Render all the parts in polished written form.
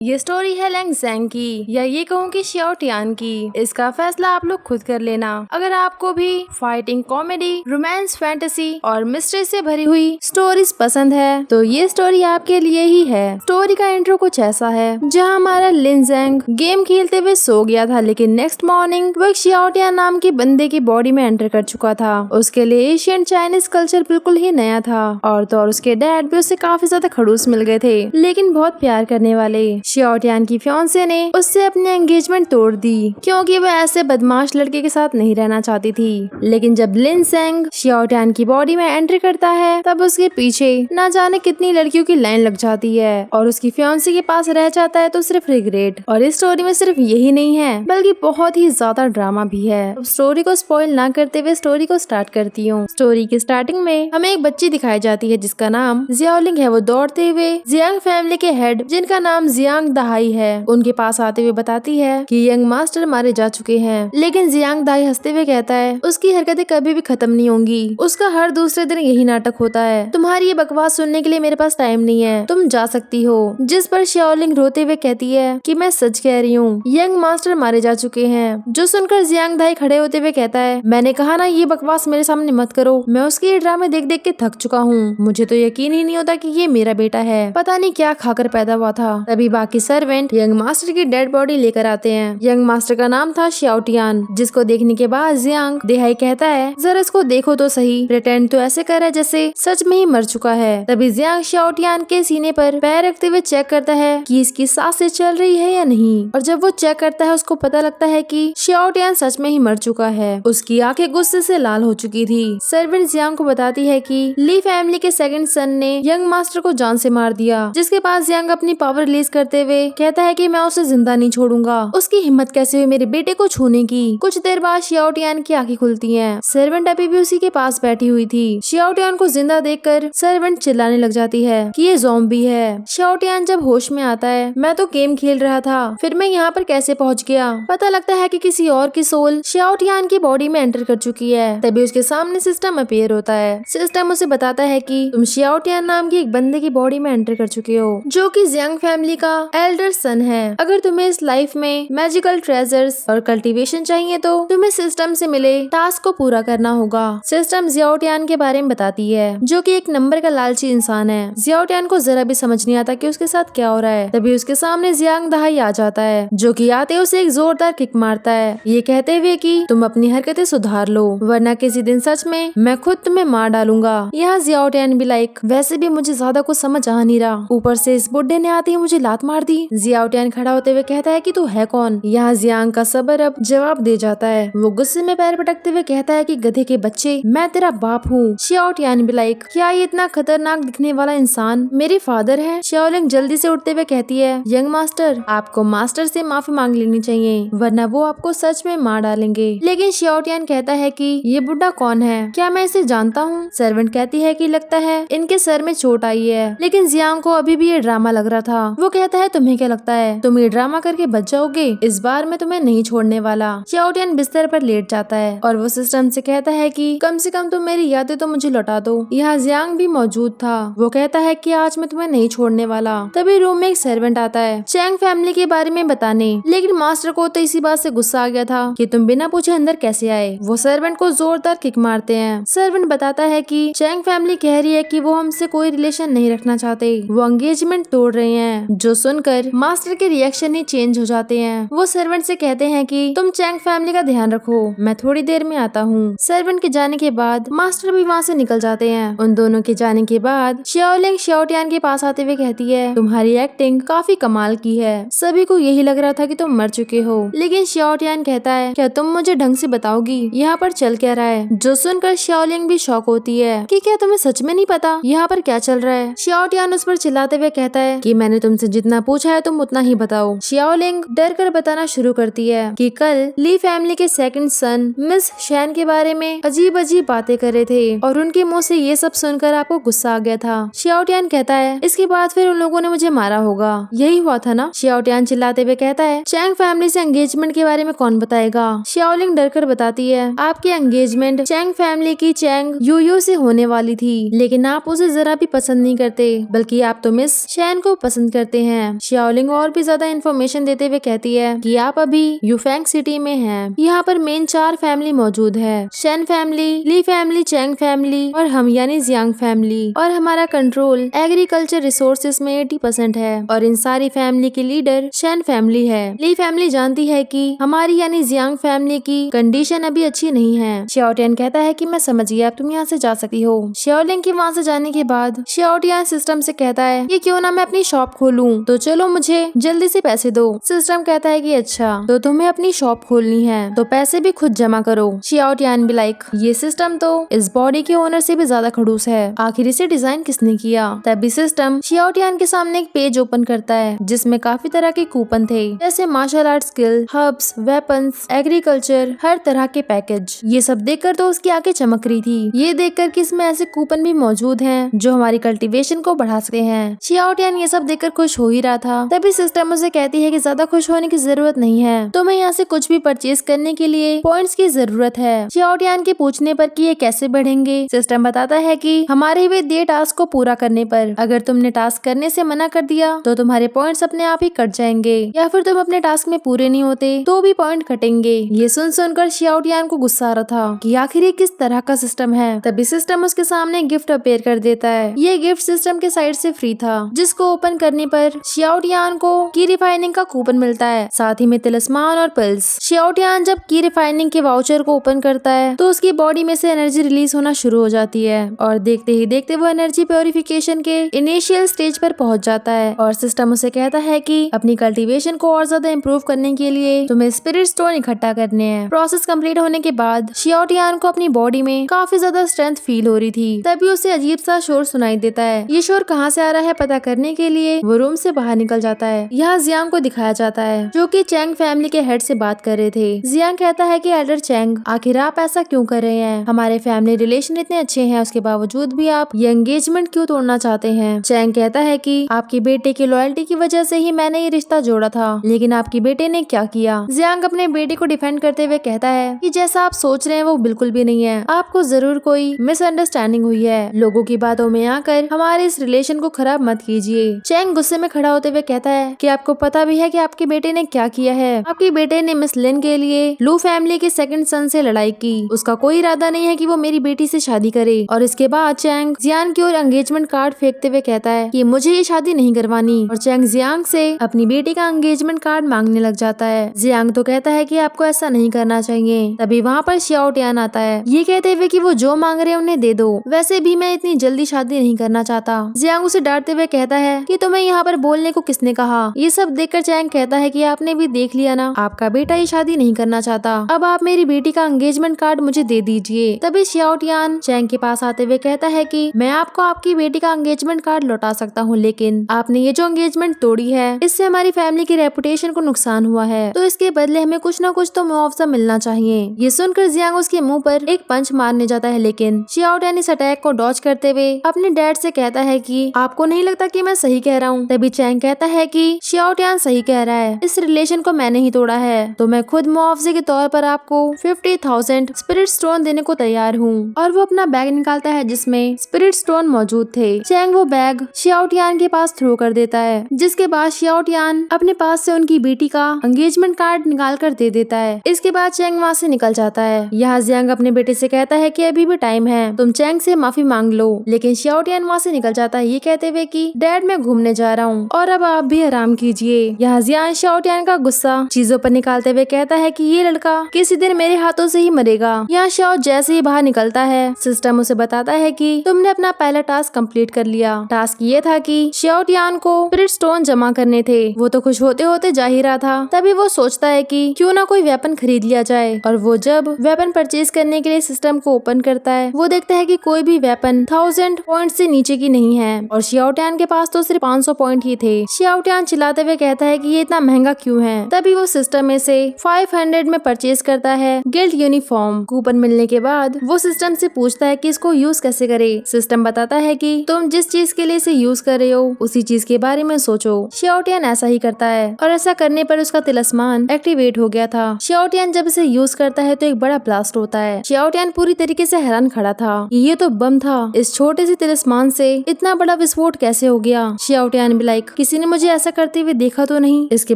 ये स्टोरी है Lang Zhang की या ये कहूँ कि शियाओ टियान की। इसका फैसला आप लोग खुद कर लेना। अगर आपको भी फाइटिंग, कॉमेडी, रोमांस, फैंटेसी और मिस्ट्री से भरी हुई स्टोरीज पसंद है तो ये स्टोरी आपके लिए ही है। स्टोरी का इंट्रो कुछ ऐसा है जहाँ हमारा लिन ज़ैंग गेम खेलते हुए सो गया था, लेकिन नेक्स्ट मॉर्निंग वो एक शियाओ टियान नाम की बंदे की बॉडी में एंटर कर चुका था। उसके लिए एशियन चाइनीज कल्चर बिल्कुल ही नया था और तो और उसके डैड भी उससे काफी ज्यादा खड़ूस मिल गए थे, लेकिन बहुत प्यार करने वाले। शियाओ टियान की फियांसे ने उससे अपनी एंगेजमेंट तोड़ दी क्योंकि वो ऐसे बदमाश लड़के के साथ नहीं रहना चाहती थी। लेकिन जब लिन ज़ैंग शियाओ टियान की बॉडी में एंट्री करता है तब उसके पीछे न जाने कितनी लड़कियों की लाइन लग जाती है और उसकी फियांसे के पास रह जाता है तो सिर्फ रिग्रेट। और इस स्टोरी में सिर्फ यही नहीं है बल्कि बहुत ही ज्यादा ड्रामा भी है। अब स्टोरी को स्पॉइल ना करते हुए स्टोरी को स्टार्ट करती हूँ। स्टोरी की स्टार्टिंग में हमें एक बच्ची दिखाई जाती है जिसका नाम जियाओलिंग है। वो दौड़ते हुए जियांग फैमिली के हेड जिनका नाम जियांग दहाई है उनके पास आते हुए बताती है कि यंग मास्टर मारे जा चुके हैं। लेकिन जियांग दहाई हंसते हुए कहता है उसकी हरकतें कभी भी खत्म नहीं होंगी, उसका हर दूसरे दिन यही नाटक होता है। तुम्हारी ये बकवास सुनने के लिए मेरे पास टाइम नहीं है, तुम जा सकती हो। जिस पर शियाओलिंग रोते हुए कहती है कि मैं सच कह रही हूँ, यंग मास्टर मारे जा चुके हैं। जो सुनकर जियांग दहाई खड़े होते हुए कहता है मैंने कहा ना ये बकवास मेरे सामने मत करो, मैं उसके ये ड्रामे देख देख के थक चुका हूँ। मुझे तो यकीन ही नहीं होता कि ये मेरा बेटा है, पता नहीं क्या खाकर पैदा हुआ था। तभी बाकी सर्वेंट यंग मास्टर की डेड बॉडी लेकर आते हैं। यंग मास्टर का नाम था शियाओ टियान, जिसको देखने के बाद जियांग दहाई कहता है जरा इसको देखो तो सही, प्रिटेंड तो ऐसे कर रहा है जैसे सच में ही मर चुका है। तभी जियांग शियाओ टियान के सीने पर पैर रखते हुए चेक करता है कि इसकी सांसें चल रही है या नहीं, और जब वो चेक करता है उसको पता लगता है कि शियाओ टियान सच में ही मर चुका है। उसकी आंखें गुस्से से लाल हो चुकी थी। सर्वेंट जियांग को बताती है कि ली फैमिली के सेकंड सन ने यंग मास्टर को जान से मार दिया, जिसके पास जियांग अपनी पावर रिलीज करते हुए कहता है कि मैं उसे जिंदा नहीं छोड़ूंगा। उसकी हिम्मत कैसे हुई मेरे बेटे को छूने की। कुछ देर बाद शियाओ टियान की आंखें खुलती हैं। सर्वेंट अभी भी उसी के पास बैठी हुई थी। शियाओ टियान को जिंदा देखकर सर्वेंट चिल्लाने लग जाती है कि ये ज़ॉम्बी है। शियाओ टियान जब होश में आता है मैं तो गेम खेल रहा था, फिर मैं यहाँ पर कैसे पहुँच गया। पता लगता है कि किसी और की सोल शियाओ टियान की बॉडी में एंटर कर चुकी है। तभी उसके सामने सिस्टम अपीयर होता है। सिस्टम उसे बताता है कि तुम शियाओ टियान नाम की एक बंदे की बॉडी में एंटर कर चुके हो जो कि जियांग फैमिली का एल्डर सन है। अगर तुम्हें इस लाइफ में मैजिकल ट्रेजर्स और कल्टीवेशन चाहिए तो तुम्हें सिस्टम से मिले टास्क को पूरा करना होगा। सिस्टम जियाओ टियान के बारे में बताती है जो कि एक नंबर का लालची इंसान है। जियाओ टियान को जरा भी समझ नहीं आता कि उसके साथ क्या हो रहा है। तभी उसके सामने जियांग दहाई आ जाता है जो कि आते उसे एक जोरदार किक मारता है, ये कहते हुए कि तुम अपनी हरकतें सुधार लो वरना किसी दिन सच में मैं खुद तुम्हें मार डालूंगा। यहाँ जियाओ टियान भी लाइक वैसे भी मुझे ज्यादा कुछ समझ आ नहीं रहा, ऊपर से इस बुड्ढे ने आते ही मुझे लात मार दी। जियाओ टियान खड़ा होते हुए कहता है कि तू है कौन। यहाँ जियांग का सबर अब जवाब दे जाता है। वो गुस्से में पैर पटकते हुए कहता है कि गधे के बच्चे मैं तेरा बाप हूँ। शियाओ टियान भी लाइक क्या ये इतना खतरनाक दिखने वाला इंसान मेरे फादर है। शियाओलिंग जल्दी से उठते हुए कहती है यंग मास्टर आपको मास्टर से माफी मांग लेनी चाहिए वरना वो आपको सच में मार डालेंगे। लेकिन शियाओ टियान कहता है कि ये बुड्ढा कौन है, क्या मैं इसे जानता हूँ। सर्वेंट कहती है कि लगता है इनके सर में चोट आई है। लेकिन जियांग को अभी भी ये ड्रामा लग रहा था। वो कहता है तुम्हें क्या लगता है तुम ये ड्रामा करके बच जाओगे, इस बार मैं तुम्हें नहीं छोड़ने वाला। शियाओ टियान बिस्तर पर लेट जाता है और वो सिस्टम से कहता है कि कम से कम तुम मेरी यादें तो मुझे लौटा दो। यहाँ जियांग भी मौजूद था। वो कहता है कि आज मैं तुम्हें नहीं छोड़ने वाला। तभी रूम में एक सर्वेंट आता है चैंग फैमिली के बारे में बताने, लेकिन मास्टर को तो इसी बात से गुस्सा आ गया था कि तुम बिना पूछे अंदर कैसे आए। वो सर्वेंट को जोरदार किक मारते हैं। सर्वेंट बताता है कि चैंग फैमिली कह रही है कि वो हमसे कोई रिलेशन नहीं रखना चाहते, वो एंगेजमेंट तोड़ रहे हैं। जो सुनकर मास्टर के रिएक्शन ही चेंज हो जाते हैं। वो सर्वेंट से कहते हैं कि तुम चैंग फैमिली का ध्यान रखो, मैं थोड़ी देर में आता हूँ। सर्वेंट के जाने के बाद मास्टर भी वहाँ से निकल जाते हैं। उन दोनों के जाने के बाद शियाओलिंग शियाओ टियान के पास आते हुए कहती है तुम्हारी एक्टिंग काफी कमाल की है, सभी को यही लग रहा था कि तुम मर चुके हो। लेकिन शियाओ टियान कहता है क्या तुम मुझे ढंग से बताओगी यहाँ पर चल क्या रहा है। जो सुनकर शियाओलिंग भी शॉक होती है कि क्या तुम्हें सच में नहीं पता यहाँ पर क्या चल रहा है। शियाओ टियान उस पर चिल्लाते हुए कहता है कि मैंने तुमसे जितना पूछा है तुम उतना ही बताओ। शियाओलिंग डर कर बताना शुरू करती है कि कल ली फैमिली के सेकंड सन मिस शैन के बारे में अजीब अजीब बातें कर रहे थे और उनके मुंह से ये सब सुनकर आपको गुस्सा आ गया था। शियाओ टियान कहता है इसके बाद फिर उन लोगों ने मुझे मारा होगा, यही हुआ था ना। शियाओ टियान चिल्लाते हुए कहता है चैंग फैमिली से एंगेजमेंट के बारे में कौन बताएगा। शियाओलिंग डर कर बताती है आपकी एंगेजमेंट चैंग फैमिली की चैंग यूयू से होने वाली थी, लेकिन आप उसे जरा भी पसंद नहीं करते, बल्कि आप तो मिस शैन को पसंद करते हैं। शियाओलिंग और भी ज्यादा इन्फॉर्मेशन देते हुए कहती है कि आप अभी यूफेंग सिटी में हैं। यहाँ पर मेन 4 फैमिली मौजूद है, शेन फैमिली, ली फैमिली, चैंग फैमिली और हम यानी जियांग फैमिली। और हमारा कंट्रोल एग्रीकल्चर रिसोर्सेज में 80% है और इन सारी फैमिली के लीडर शेन फैमिली है। ली फैमिली जानती है कि हमारी यानी जियांग फैमिली की कंडीशन अभी अच्छी नहीं है। शियाओटियान कहता है कि मैं समझ गया, अब तुम यहाँ से जा सकती हो। शियाओलिंग के वहाँ से जाने के बाद शियाओटियान सिस्टम से कहता है कि क्यों ना मैं अपनी शॉप खोलूं, तो चलो मुझे जल्दी से पैसे दो। सिस्टम कहता है कि अच्छा, तो तुम्हें अपनी शॉप खोलनी है तो पैसे भी खुद जमा करो। शियाओटियान भी लाइक, ये सिस्टम तो इस बॉडी के ओनर से भी ज्यादा खड़ूस है, आखिर इसे डिजाइन किसने किया। तभी सिस्टम शियाओटियान के सामने एक पेज ओपन करता है जिसमें काफी तरह के कूपन थे, जैसे martial art skill, herbs, weapons, agriculture, हर तरह के पैकेज। ये सब देखकर तो उसकी आंखें चमक रही थी, ये देखकर कि इसमें ऐसे कूपन भी मौजूद हैं जो हमारी कल्टीवेशन को बढ़ा सकते हैं। शियाओटियान ये सब देखकर खुश हो ही रहा था। तभी सिस्टम उसे कहती है कि ज्यादा खुश होने की जरूरत नहीं है, तुम्हें यहाँ से कुछ भी परचेज करने के लिए पॉइंट्स की जरूरत है। शियाओटियान के पूछने पर कि ये कैसे बढ़ेंगे, सिस्टम बताता है कि हमारे हुए दिए टास्क को पूरा करने पर अगर तुमने टास्क करने से मना कर दिया तो तुम्हारे पॉइंट्स अपने आप ही कट जाएंगे, या फिर तुम अपने टास्क में पूरे नहीं होते तो भी पॉइंट कटेंगे। ये सुनकर शियाओटियान को गुस्सा आ रहा था कि आखिर ये किस तरह का सिस्टम है। तभी सिस्टम उसके सामने गिफ्ट अपेयर कर देता है। ये गिफ्ट सिस्टम के साइड से फ्री था, जिसको ओपन करने पर शियाओटियान को की रिफाइनिंग का कूपन मिलता है, साथ ही में तिलिस्मान और पिल्स। शियाओटियान जब की रिफाइनिंग के वाउचर को ओपन करता है तो उसकी बॉडी में से एनर्जी रिलीज होना शुरू हो जाती है और देखते ही देखते वो एनर्जी प्योरिफिकेशन के इनिशियल स्टेज पर पहुंच जाता है। और सिस्टम उसे कहता है कि अपनी कल्टीवेशन को और ज्यादा इम्प्रूव करने के लिए तुम्हें स्पिरिट स्टोन इकट्ठा करने हैं। प्रोसेस कंप्लीट होने के बाद शियाओटियान को अपनी बॉडी में काफी ज्यादा स्ट्रेंथ फील हो रही थी। तभी उसे अजीब सा शोर सुनाई देता है। ये शोर कहाँ से आ रहा है पता करने के लिए वो रूम से बाहर निकल जाता है। यहाँ जियांग को दिखाया जाता है जो कि चैंग फैमिली के हेड से बात कर रहे थे। जियांग कहता है कि एल्डर चैंग, आखिर आप ऐसा क्यों कर रहे हैं? हमारे फैमिली रिलेशन इतने अच्छे हैं, उसके बावजूद भी आप ये एंगेजमेंट क्यों तोड़ना चाहते हैं? चैंग कहता है कि आपके बेटे की लॉयल्टी की वजह से ही मैंने ये रिश्ता जोड़ा था, लेकिन आपके बेटे ने क्या किया? जियांग अपने बेटे को डिफेंड करते हुए कहता है कि जैसा आप सोच रहे हैं वो बिल्कुल भी नहीं है, आपको जरूर कोई मिसअंडरस्टैंडिंग हुई है। लोगों की बातों में आकर हमारे इस रिलेशन को खराब मत कीजिए। चैंग गुस्से में खड़ा होते हुए कहता है कि आपको पता भी है कि आपके बेटे ने क्या किया है। आपके बेटे ने मिस लिन के लिए लू फैमिली के सेकंड सन से लड़ाई की। उसका कोई इरादा नहीं है कि वो मेरी बेटी से शादी करे। और इसके बाद चैंग जियांग की ओर एंगेजमेंट कार्ड फेंकते हुए कहता है कि मुझे ये शादी नहीं करवानी, और चैंग जियांग से अपनी बेटी का एंगेजमेंट कार्ड मांगने लग जाता है। जियांग तो कहता है कि आपको ऐसा नहीं करना चाहिए। तभी वहाँ पर शियाओटियान आता है, ये कहते हुए कि वो जो मांग रहे हैं उन्हें दे दो, वैसे भी मैं इतनी जल्दी शादी नहीं करना चाहता। जियांग उसे डांटते हुए कहता है कि तुम्हें यहाँ पर बोलने को किसने कहा? ये सब देखकर चैंग कहता है कि आपने भी देख लिया ना, आपका बेटा ये शादी नहीं करना चाहता, अब आप मेरी बेटी का एंगेजमेंट कार्ड मुझे दे दीजिए। तभी शियाओटियान चैंग के पास आते हुए कहता है कि मैं आपको आपकी बेटी का एंगेजमेंट कार्ड लौटा सकता हूँ, लेकिन आपने ये जो एंगेजमेंट तोड़ी है इससे हमारी फैमिली की रेपुटेशन को नुकसान हुआ है, तो इसके बदले हमें कुछ न कुछ तो मुआवजा मिलना चाहिए। ये सुनकर जियांग उसके मुंह पर एक पंच मारने जाता है, लेकिन शियाओटियान इस अटैक को डॉज करते हुए अपने डैड से कहता है कि आपको नहीं लगता कि मैं सही कह रहा हूँ? तभी चैंग कहता है कि शियाओटियान सही कह रहा है, इस रिलेशन को मैंने ही तोड़ा है, तो मैं खुद मुआवजे के तौर पर आपको 50,000 स्पिरिट स्टोन देने को तैयार हूँ। और वो अपना बैग निकालता है जिसमें स्पिरिट स्टोन मौजूद थे। चैंग वो बैग शियाओटियान के पास थ्रो कर देता है, जिसके बाद शियाओटियान अपने पास से उनकी बेटी का एंगेजमेंट कार्ड निकाल कर दे देता है। इसके बाद चैंग वहाँ से निकल जाता है। यहाँ जियांग अपने बेटे से कहता है कि अभी भी टाइम है, तुम चैंग से माफी मांग लो, लेकिन शियाओटियान वहाँ से निकल जाता है ये कहते हुए कि डैड मैं घूमने जा रहा हूँ और अब आप भी आराम कीजिए। यहाँ जियांग शियाओटियान का गुस्सा चीजों पर निकालते हुए कहता है कि ये लड़का किसी दिन मेरे हाथों से ही मरेगा। यहाँ शियाओ जैसे ही बाहर निकलता है, सिस्टम उसे बताता है कि तुमने अपना पहला टास्क कंप्लीट कर लिया। टास्क ये था कि शियाओटियान को स्पिरिट स्टोन जमा करने थे। वो तो खुश होते होते जा ही रहा था, तभी वो सोचता है कि क्यों ना कोई वेपन खरीद लिया जाए। और वो जब वेपन परचेज करने के लिए सिस्टम को ओपन करता है, वो देखता है कि कोई भी वेपन 1000 पॉइंट से नीचे की नहीं है, और शियाओटियान के पास तो सिर्फ 500 पॉइंट ही थे। शियाओटियान चिल्लाते हुए कहता है कि ये इतना महंगा क्यों है। तभी वो सिस्टम में से 500 में परचेज करता है गिल्ड यूनिफॉर्म। कूपन मिलने के बाद वो सिस्टम से पूछता है कि इसको यूज कैसे करे। सिस्टम बताता है कि तुम जिस चीज के लिए इसे यूज कर रहे हो उसी चीज के बारे में सोचो। शियाओटियान ऐसा ही करता है, और ऐसा करने पर उसका तिलिस्मान एक्टिवेट हो गया था। शियाओटियान जब इसे यूज करता है तो एक बड़ा ब्लास्ट होता है। शियाओटियान पूरी तरीके से हैरान खड़ा था, ये तो बम था, इस छोटे से तिलिस्मान से इतना बड़ा विस्फोट कैसे हो गया। शियाओटियान भी लाइक किसी ने मुझे ऐसा करते हुए देखा तो नहीं। इसके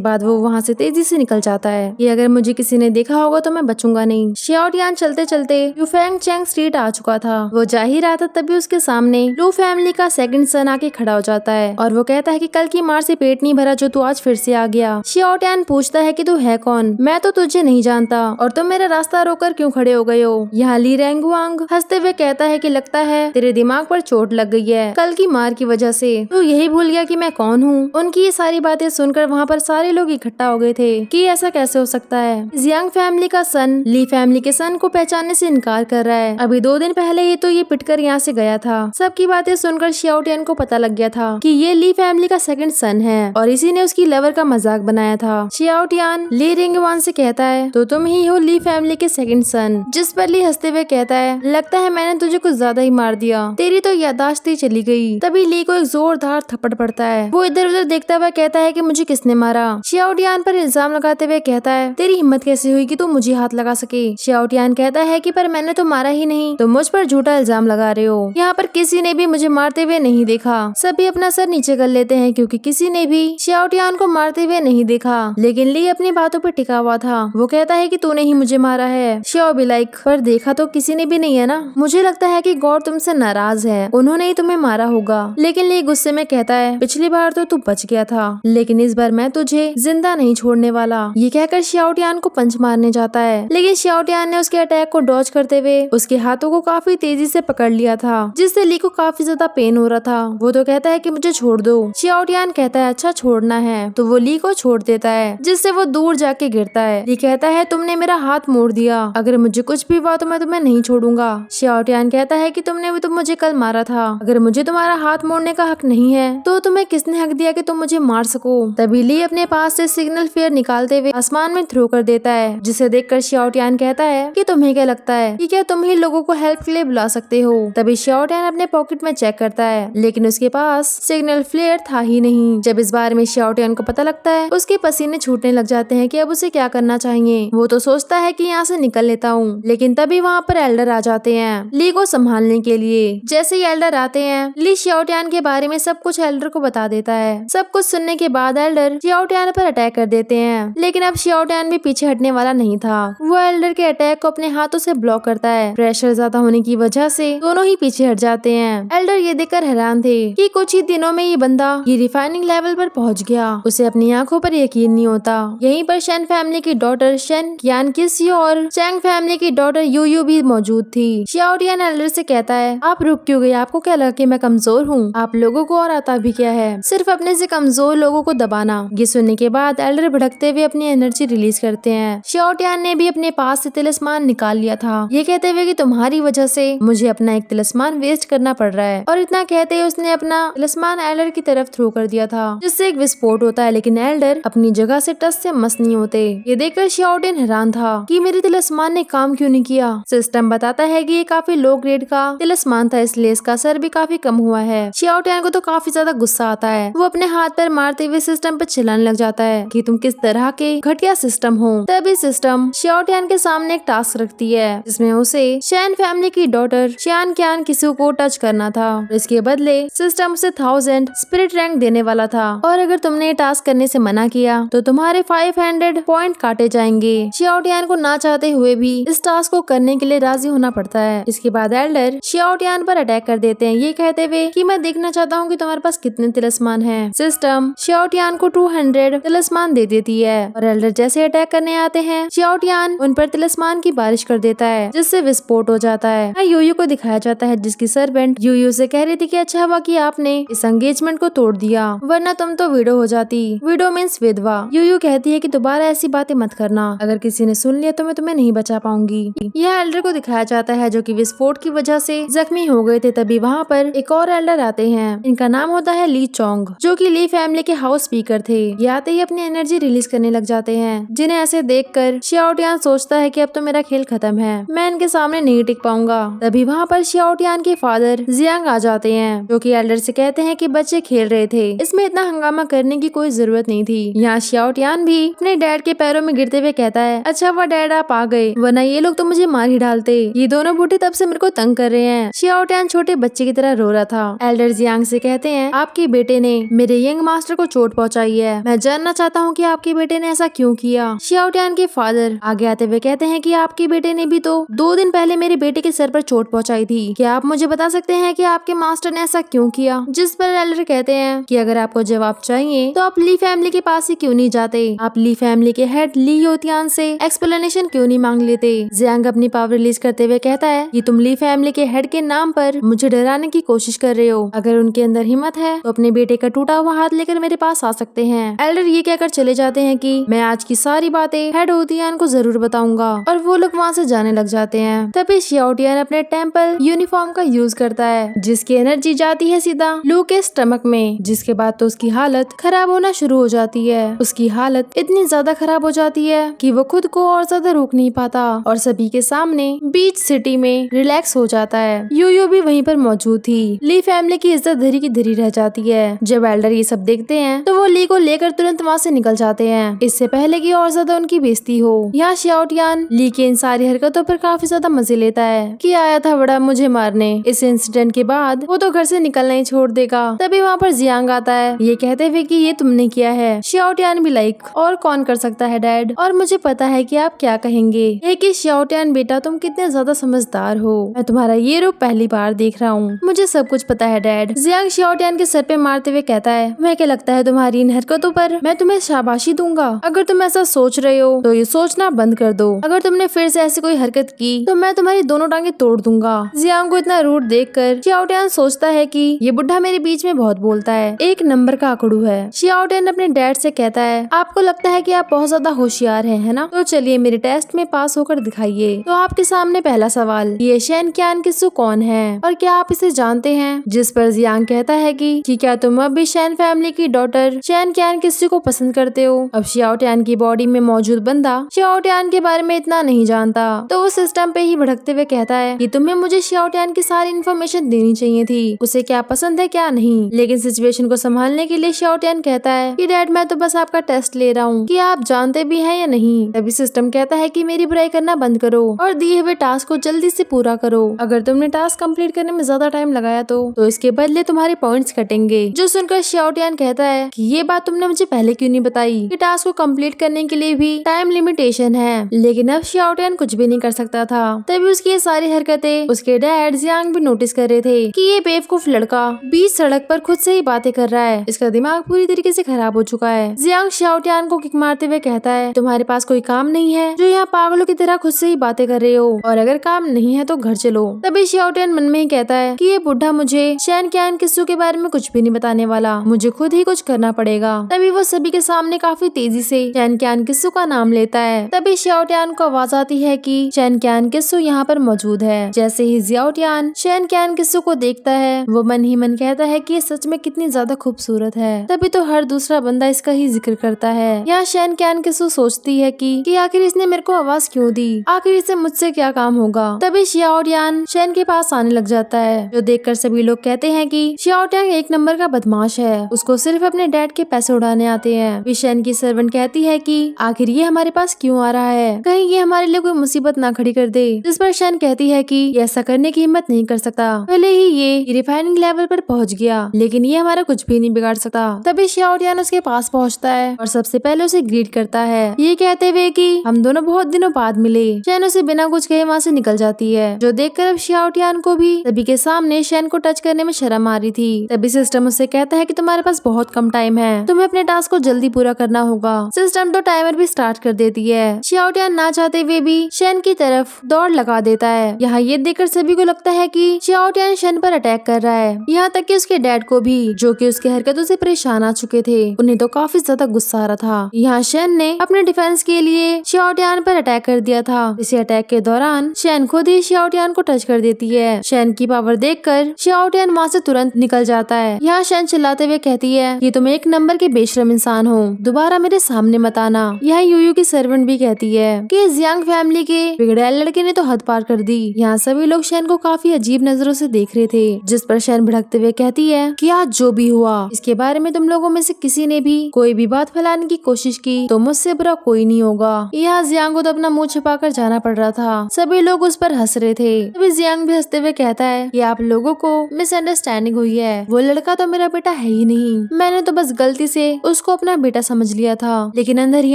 बाद वो वहाँ से तेजी से निकल जाता है कि अगर मुझे किसी ने देखा होगा तो मैं बचूंगा नहीं। शियाओ टियान चलते चलते यूफेंग चैंग स्ट्रीट आ चुका था। वो जा ही रहा था तभी उसके सामने लू फैमिली का सेकंड सन आके खड़ा हो जाता है और वो कहता है कि कल की मार से पेट नहीं भरा जो तू आज फिर से आ गया। शियाओ टियान पूछता है कि तू है कौन, मैं तो तुझे नहीं जानता और तुम मेरा रास्ता रोककर क्यों खड़े हो गए हो। यहाँ ली रेंगुआंग हंसते हुए कहता है कि लगता है तेरे दिमाग पर चोट लग गई है कल की मार की वजह से, तू यही भूल गया कि मैं कौन हूँ। उनकी ये सारी बातें सुनकर वहाँ पर सारे लोग इकट्ठा हो गए थे कि ऐसा कैसे हो सकता है। जियांग फैमिली का सन ली फैमिली के सन को पहचानने से इनकार कर रहा है। अभी 2 दिन पहले ही तो ये पिटकर यहाँ से गया था। सबकी बातें सुनकर शियाओ टियान को पता लग गया था कि ये ली फैमिली का सेकंड सन है और इसी ने उसकी लवर का मजाक बनाया था। शियाओ टियान ली रिंगवान से कहता है तो तुम ही हो ली फैमिली के सेकंड सन, जिस पर ली हंसते हुए कहता है लगता है मैंने तुझे कुछ ज्यादा ही मार दिया, तेरी तो याददाश्त ही चली गई। तभी ली को एक जोरदार थप्पड़ पड़ता है। वो इधर उधर देखता हुआ कहता है कि मुझे किसने मारा। शियाओ टियान पर इल्जाम लगाते हुए कहता है तेरी हिम्मत कैसे हुई कि तू मुझे हाथ लगा सके। शियाओ टियान कहता है कि पर मैंने तो मारा ही नहीं, तो मुझ पर झूठा इल्जाम लगा रहे हो। यहाँ पर किसी ने भी मुझे मारते हुए नहीं देखा। सभी अपना सर नीचे कर लेते हैं क्योंकि किसी ने भी शियाओ टियान को मारते हुए नहीं देखा। लेकिन ली अपनी बातों पर टिका हुआ था। वो कहता है कि तूने ही मुझे मारा है। शियाओ भी लाइक पर देखा तो किसी ने भी नहीं है ना, मुझे लगता है कि गॉड तुमसे नाराज है, उन्होंने ही तुम्हें मारा होगा। लेकिन ली गुस्से में कहता है पिछली बार तो तू बच गया था लेकिन इस बार मैं तुझे जिंदा नहीं छोड़ने वाला। ये कहकर शियाओ टियान को पंच मारने जाता है लेकिन शियाओ टियान ने उसके अटैक को डॉज करते हुए उसके हाथों को काफी तेजी से पकड़ लिया था, जिससे ली को काफी ज्यादा पेन हो रहा था। वो तो कहता है कि मुझे छोड़ दो। शियाओ टियान कहता है अच्छा छोड़ना है, तो वो ली को छोड़ देता है जिससे वो दूर जाके गिरता है। ली कहता है तुमने मेरा हाथ मोड़ दिया, अगर मुझे कुछ भी हुआ तो मैं तुम्हें नहीं छोड़ूंगा। शियाओ टियान कहता है कि तुमने भी तो मुझे कल मारा था, अगर मुझे तुम्हारा हाथ मोड़ने का हक नहीं है तो तुम्हें किसने हक दिया कि तुम मुझे मार सको। तभी ली अपने पास से सिग्नल फेयर निकालते हुए आसमान में थ्रो कर देता है, जिसे देखकर शियाओ टियान कहता है कि तुम्हें क्या लगता है कि क्या तुम ही लोगों को हेल्प के लिए बुला सकते हो। तभी शियाओ टियान अपने पॉकेट में चेक करता है लेकिन उसके पास सिग्नल फ्लेयर था ही नहीं। जब इस बारे में शियाओ टियान को पता लगता है उसके पसीने छूटने लग जाते हैं कि अब उसे क्या करना चाहिए। वो तो सोचता है कि यहाँ से निकल लेता हूँ, लेकिन तभी वहाँ पर एल्डर आ जाते हैं ली को संभालने के लिए। जैसे ही एल्डर आते हैं ली शियाओ टियान के बारे में सब कुछ एल्डर को बता देता है। सब कुछ सुनने के बाद एल्डर शियाओ टियान पर अटैक कर देते हैं, लेकिन अब शियाओ टियान भी पीछे हटने वाला नहीं था। वो एल्डर के अटैक को अपने हाथों से ब्लॉक करता है। प्रेशर ज्यादा होने की वजह से दोनों ही पीछे हट जाते हैं। एल्डर ये देखकर हैरान थे कि कुछ ही दिनों में ये बंदा ये रिफाइनिंग लेवल पर पहुंच गया। उसे अपनी आंखों पर यकीन नहीं होता। यहीं पर शेन फैमिली की डॉटर शेन कियान किस्यो और चैंग फैमिली की डॉटर यूयू भी मौजूद थी। शियाओ टियान एल्डर से कहता है आप रुक क्यों गए, आपको क्या लगा कि मैं कमजोर हूँ, आप लोगों को और आता भी क्या है, सिर्फ अपने से कमजोर लोगों को दबाना। ये सुनने के बाद एल्डर भड़कते हुए अपनी एनर्जी रिलीज करते हैं। शियाओ टियान ने भी अपने पास से तिलिस्मान निकाल लिया था, ये कहते हुए कि तुम्हारी वजह से मुझे अपना एक तिलिस्मान वेस्ट करना पड़ रहा है। और इतना कहते ही उसने अपना तिलिस्मान एल्डर की तरफ थ्रो कर दिया था, जिससे एक विस्फोट होता है। लेकिन एल्डर अपनी जगह से टस से मस नहीं होते। ये देखकर शियाओ टियान हैरान था कि मेरे तिलिस्मान ने काम क्यों नहीं किया। सिस्टम बताता है कि ये काफी लो ग्रेड का तिलिस्मान था, इसलिए इसका असर भी काफी कम हुआ है। शियाओ टियान को तो काफी ज्यादा गुस्सा आता है। वो अपने हाथ पर मारते हुए सिस्टम पर चिल्लाने लग जाता है कि तुम किस तरह के घटिया सिस्टम हो। तभी सिस्टम शियाओ टियान के सामने एक टास्क रखती है, जिसमें उसे शैन फैमिली की डॉटर शियान कियान किसी को टच करना था। इसके बदले सिस्टम उसे 1000 स्पिरिट रैंक देने वाला था, और अगर तुमने ये टास्क करने से मना किया तो तुम्हारे 500 पॉइंट काटे जाएंगे। शियाओ टियान को ना चाहते हुए भी इस टास्क को करने के लिए राजी होना पड़ता है। इसके बाद एल्डर शियाओ टियान पर अटैक कर देते हैं, ये कहते हुए कि मैं देखना चाहता हूँ कि तुम्हारे पास कितने तिलिस्मान हैं। सिस्टम शियाओ टियान को 200 तिलिस्मान दे देती है, और एल्डर जैसे अटैक करने आते हैं शियाओ टियान उन पर तिलिस्मान की बारिश कर देता है, जिससे विस्फोट हो जाता है। यूयू को दिखाया जाता है, जिसकी सर्वेंट यूयू से कह रही थी कि अच्छा हुआ कि आपने इस एंगेजमेंट को तोड़ दिया, वरना तुम तो विडो हो जाती। विडो मीन्स विधवा। यूयू कहती है कि दोबारा ऐसी बातें मत करना, अगर किसी ने सुन लिया तो मैं तुम्हें नहीं बचा पाऊंगी। यह एल्डर को दिखाया जाता है जो कि विस्फोट की वजह से जख्मी हो गए थे। तभी वहाँ पर एक और एल्डर आते हैं, इनका नाम होता है ली चोंग, जो कि ली फैमिली के हाउस स्पीकर थे। ये आते ही अपनी एनर्जी रिलीज करने लग जाते हैं, जिन्हें ऐसे देखकर शियाओ टियान सोचता है कि अब तो मेरा खेल खत्म है, मैं इनके सामने नहीं टिक पाऊंगा। तभी वहाँ पर शियाओ टियान के फादर जियांग आ जाते हैं, जो कि एल्डर से कहते हैं कि बच्चे खेल रहे थे, इसमें इतना हंगामा करने की कोई जरूरत नहीं थी। यहाँ शियाओ टियान भी अपने डैड के पैरों में गिरते हुए कहता है अच्छा हुआ डैड आप आ गए, वरना ये लोग तो मुझे मार ही डालते, ये दोनों बूढ़े तब से मेरे को तंग कर रहे हैं। शियाओ टियान छोटे बच्चे की तरह रो रहा था। एल्डर जियांग से कहते हैं आपके बेटे ने मेरे यंग मास्टर को चोट पहुंचाई है। मैं जानना चाहता हूँ कि आपके बेटे ने ऐसा क्यों किया। शियाओटियान के फादर आगे आते हुए कहते हैं कि आपके बेटे ने भी तो 2 दिन पहले मेरे बेटे के सर पर चोट पहुंचाई थी। क्या आप मुझे बता सकते हैं कि आपके मास्टर ने ऐसा क्यों किया? जिस पर एल्डर कहते हैं कि अगर आपको जवाब चाहिए तो आप ली फैमिली के पास ही क्यों नहीं जाते, आप ली फैमिली के हेड ली योतियान से एक्सप्लेनेशन क्यों नहीं मांग लेते। जियांग अपनी पावर रिलीज करते हुए कहता है कि तुम ली फैमिली के हेड के नाम पर मुझे डराने की कोशिश कर रहे हो। अगर उनके अंदर हिम्मत है तो अपने बेटे का टूटा हुआ हाथ लेकर मेरे पास आ सकते हैं। एल्डर ये कहकर चले जाते हैं कि मैं आज की सारी बातें हेड होतियान को जरूर बताऊंगा, और वो लोग वहाँ से जाने लग जाते हैं। तभी शियाओटियान अपने टेम्पल यूनिफॉर्म का यूज करता है, जिसकी एनर्जी जाती है सीधा लू के स्टमक में, जिसके बाद तो उसकी हालत खराब होना शुरू हो जाती है। उसकी हालत इतनी ज्यादा खराब हो जाती है कि वो खुद को और ज्यादा रोक नहीं पाता और सभी के सामने बीच सिटी में रिलैक्स हो जाता है। यूयू भी वहीं पर मौजूद थी। ली फैमिली की इज्जत धरी की धरी रह जाती है। जब एल्डर ये सब देखते हैं तो वो ली को लेकर तुरंत वहाँ से निकल जाते हैं, इससे पहले कि और ज्यादा उनकी बेइज्जती हो। यहाँ शियाओटियान ली की इन सारी हरकतों पर काफी ज्यादा मजे लेता है कि आया था बड़ा मुझे मारने। इस इंसिडेंट के बाद वो तो घर से निकलना ही छोड़ देगा। तभी वहाँ पर जियांग आता है ये कहते हुए कि ये तुमने किया है। शियाओटियान भी लाइक और कौन कर सकता है डैड, और मुझे पता है कि आप क्या कहेंगे। कि शियाओटियान बेटा तुम कितने ज्यादा समझदार हो, मैं तुम्हारा ये रूप पहली बार देख रहा हूँ, मुझे सब कुछ पता है डैड। जियांग शियाओटियान के सर पे मारते हुए कहता है मैं क्या लगता है तुम्हारी इन हरकतों पर मैं तुम्हें शाबाशी दूंगा। अगर तुम ऐसा सोच रहे हो तो ये सोचना बंद कर दो। अगर तुमने फिर से ऐसी कोई हरकत की तो मैं तुम्हारी दोनों टांगे तोड़ दूंगा। जियांग को इतना रूड देखकर शियाओटियान सोचता है कि ये बुढ़ा मेरे बीच में बहुत बोलता है, एक नंबर का आकड़ू है। शियाओटियान अपने डैड से कहता है आपको लगता है कि आप बहुत ज्यादा होशियार हैं, है ना? तो चलिए मेरे टेस्ट में पास होकर दिखाइए। तो आपके सामने पहला सवाल, ये शेन क्यान किस्सू कौन है और क्या आप इसे जानते हैं? जिस पर जियांग कहता है कि क्या तुम अब भी शेन फैमिली की डॉटर शेन क्यान किस्सू को पसंद करते हो? अब शियाओटियान की बॉडी में मौजूद बंदा शियाओटियान के बारे में इतना नहीं जानता, तो वो सिस्टम पे ही भड़कते हुए कहता है कि तुम्हें मुझे शियाओटियान की सारी इन्फॉर्मेशन देनी चाहिए थी, उसे क्या पसंद है क्या नहीं। लेकिन सिचुएशन को संभालने के लिए शियाओटियान कहता है कि डैड मैं तो बस आपका टेस्ट ले रहा हूँ कि आप जानते भी हैं या नहीं। तभी सिस्टम कहता है कि मेरी बुराई करना बंद करो और दिए हुए टास्क को जल्दी से पूरा करो। अगर तुमने टास्क कंप्लीट करने में ज्यादा टाइम लगाया तो इसके बदले तुम्हारे पॉइंट्स कटेंगे। जो सुनकर शियाओटियान कहता है कि ये बात तुमने मुझे पहले क्यों नहीं बताई कि टास्क को कंप्लीट करने के लिए भी टाइम लिमिटेशन है। लेकिन अब शियाओटियान कुछ भी नहीं कर सकता था। तभी उसकी ये सारी हरकतें उसके डैड जियांग भी नोटिस कर रहे थे कि ये बेवकूफ लड़का बीच सड़क पर खुद से ही बातें कर रहा है, इसका दिमाग पूरी तरीके से खराब हो चुका है। जियांग शियाओटियान को किक मारते हुए कहता है तुम्हारे पास कोई काम नहीं है जो यहाँ पागलों की तरह खुद से ही बातें कर रहे हो, और अगर काम नहीं है तो घर चलो। तभी शियाओटियान मन में ही कहता है कि ये बुढ़ा मुझे शेन क्यान किस्सू के बारे में कुछ भी नहीं बताने वाला, मुझे खुद ही कुछ करना पड़ेगा। तभी वो सभी के सामने काफी तेजी से शेन क्यान किस्सू का नाम लेता है। तभी शियाओटियान को आवाज आती है कि शेन क्यान किस्सू यहाँ पर मौजूद है। जैसे ही जियाओटियान शेन क्यान किस्सू को देखता है वो मन ही मन कहता है कि ये सच में कितनी ज्यादा खूबसूरत है। तभी तो हर दूसरा बंदा इसका ही जिक्र करता है। यहाँ शेन क्यान किस्सू सोचती है कि आखिर इसने मेरे को आवाज क्यों दी, आखिर इसे मुझसे क्या काम होगा। तभी शियाओटियान शेन के पास आने लग जाता है, जो देखकर सभी लोग कहते हैं कि शियाओटियान एक नंबर का बदमाश है, उसको सिर्फ अपने डैड के पैसे उड़ाने आते हैं। शेन की सर्वेंट कहती है कि आखिर ये हमारे पास क्यों आ रहा है, कहीं ये हमारे लिए कोई मुसीबत ना खड़ी कर दे। जिस पर शेन कहती है कि ये ऐसा करने की हिम्मत नहीं कर सकता, पहले ही ये रिफाइनिंग लेवल पर पहुंच गया, लेकिन ये हमारा कुछ भी नहीं बिगाड़ सकता। तभी शियाओटियान उसके पास पहुंचता है और सबसे पहले उसे ग्रीट करता है, ये कहते हुए कि हम दोनों बहुत दिनों बाद मिले। शेन उसे बिना कुछ कहे वहाँ से निकल जाती है, जो देखकर अब शियाओटियान को भी सभी के सामने शेन को टच करने में शर्म आ रही थी। तभी सिस्टम उससे कहता है कि तुम्हारे पास बहुत कम टाइम है, तुम्हें अपने टास्क को जल्दी पूरा करना होगा। सिस्टम तो टाइमर भी स्टार्ट कर देती है। शियाओटियान ना चाहते हुए भी शेन की तरफ दौड़ लगा देता है। यहाँ ये देखकर सभी को लगता है कि शियाओटियान शेन पर अटैक कर रहा है। यहाँ तक कि उसके डैड को भी, जो कि उसकी हरकतों से परेशान आ चुके थे, उन्हें तो काफी ज्यादा गुस्सा आ रहा था। यहाँ शेन ने अपने डिफेंस के लिए शियाओटियान पर अटैक कर दिया था। इसी अटैक के दौरान शेन खुद ही शियाओटियान को टच कर देती है। शेन की पावर देखकर शियाओटियान वहाँ से तुरंत निकल जाता है। यहाँ शेन चिल्लाते हुए कहती है कि तुम एक नंबर के बेशरम इंसान हो, दोबारा मेरे सामने मत आना। यहाँ यूयू की सर्वेंट भी कहती है कि जियांग फैमिली के बिगड़ैल लड़के ने तो हद पार कर दी। यहाँ सभी लोग शेन को काफी अजीब नजरों से देख रहे थे, जिस पर शेन भड़कते हुए कहती है कि आज जो भी हुआ इसके बारे में तुम लोगों में से किसी ने भी कोई भी बात फैलाने की कोशिश की तो मुझसे बुरा कोई नहीं होगा। यहाँ जियांग को तो अपना मुंह छिपा कर जाना पड़ रहा था, सभी लोग उस पर हंस रहे थे। तभी जियांग भी हंसते हुए कहता है कि आप लोगों को मिसअंडरस्टैंडिंग हुई है, वो लड़का तो मेरा बेटा है ही नहीं। मैंने तो बस गलती से उसको अपना बेटा समझ लिया था। लेकिन अंदर ही